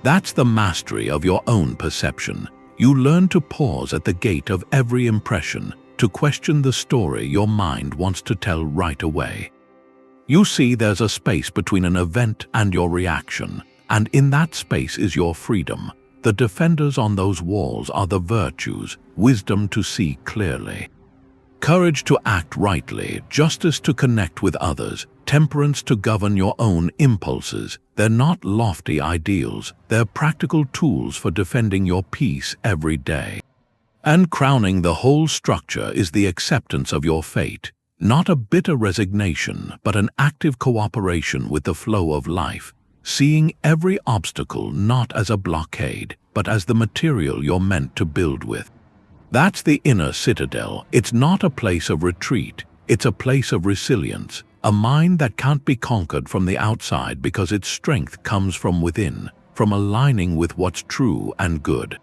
That's the mastery of your own perception. You learn to pause at the gate of every impression, to question the story your mind wants to tell right away. You see there's a space between an event and your reaction, and in that space is your freedom. The defenders on those walls are the virtues, wisdom to see clearly, courage to act rightly, justice to connect with others, temperance to govern your own impulses. They're not lofty ideals, they're practical tools for defending your peace every day. And crowning the whole structure is the acceptance of your fate. Not a bitter resignation, but an active cooperation with the flow of life, seeing every obstacle not as a blockade, but as the material you're meant to build with. That's the inner citadel. It's not a place of retreat, it's a place of resilience, a mind that can't be conquered from the outside because its strength comes from within, from aligning with what's true and good.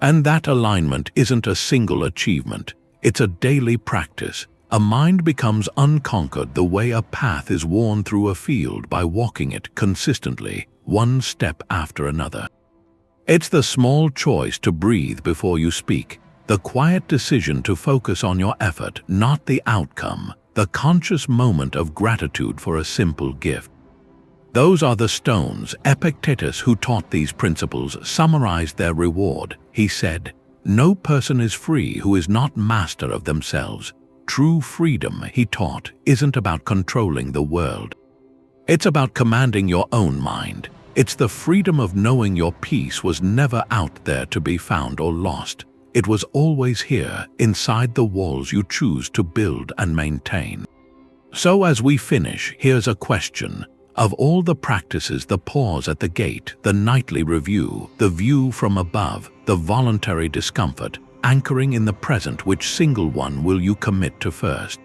And that alignment isn't a single achievement, it's a daily practice. A mind becomes unconquered the way a path is worn through a field by walking it consistently, one step after another. It's the small choice to breathe before you speak, the quiet decision to focus on your effort, not the outcome, the conscious moment of gratitude for a simple gift. Those are the stones. Epictetus, who taught these principles, summarized their reward. He said, "No person is free who is not master of themselves." True freedom, he taught, isn't about controlling the world. It's about commanding your own mind. It's the freedom of knowing your peace was never out there to be found or lost. It was always here, inside the walls you choose to build and maintain. So as we finish, here's a question. Of all the practices, the pause at the gate, the nightly review, the view from above, the voluntary discomfort, anchoring in the present, which single one will you commit to first?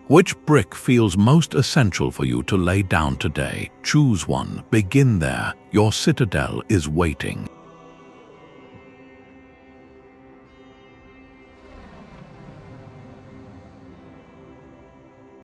Which brick feels most essential for you to lay down today? Choose one, begin there. Your citadel is waiting.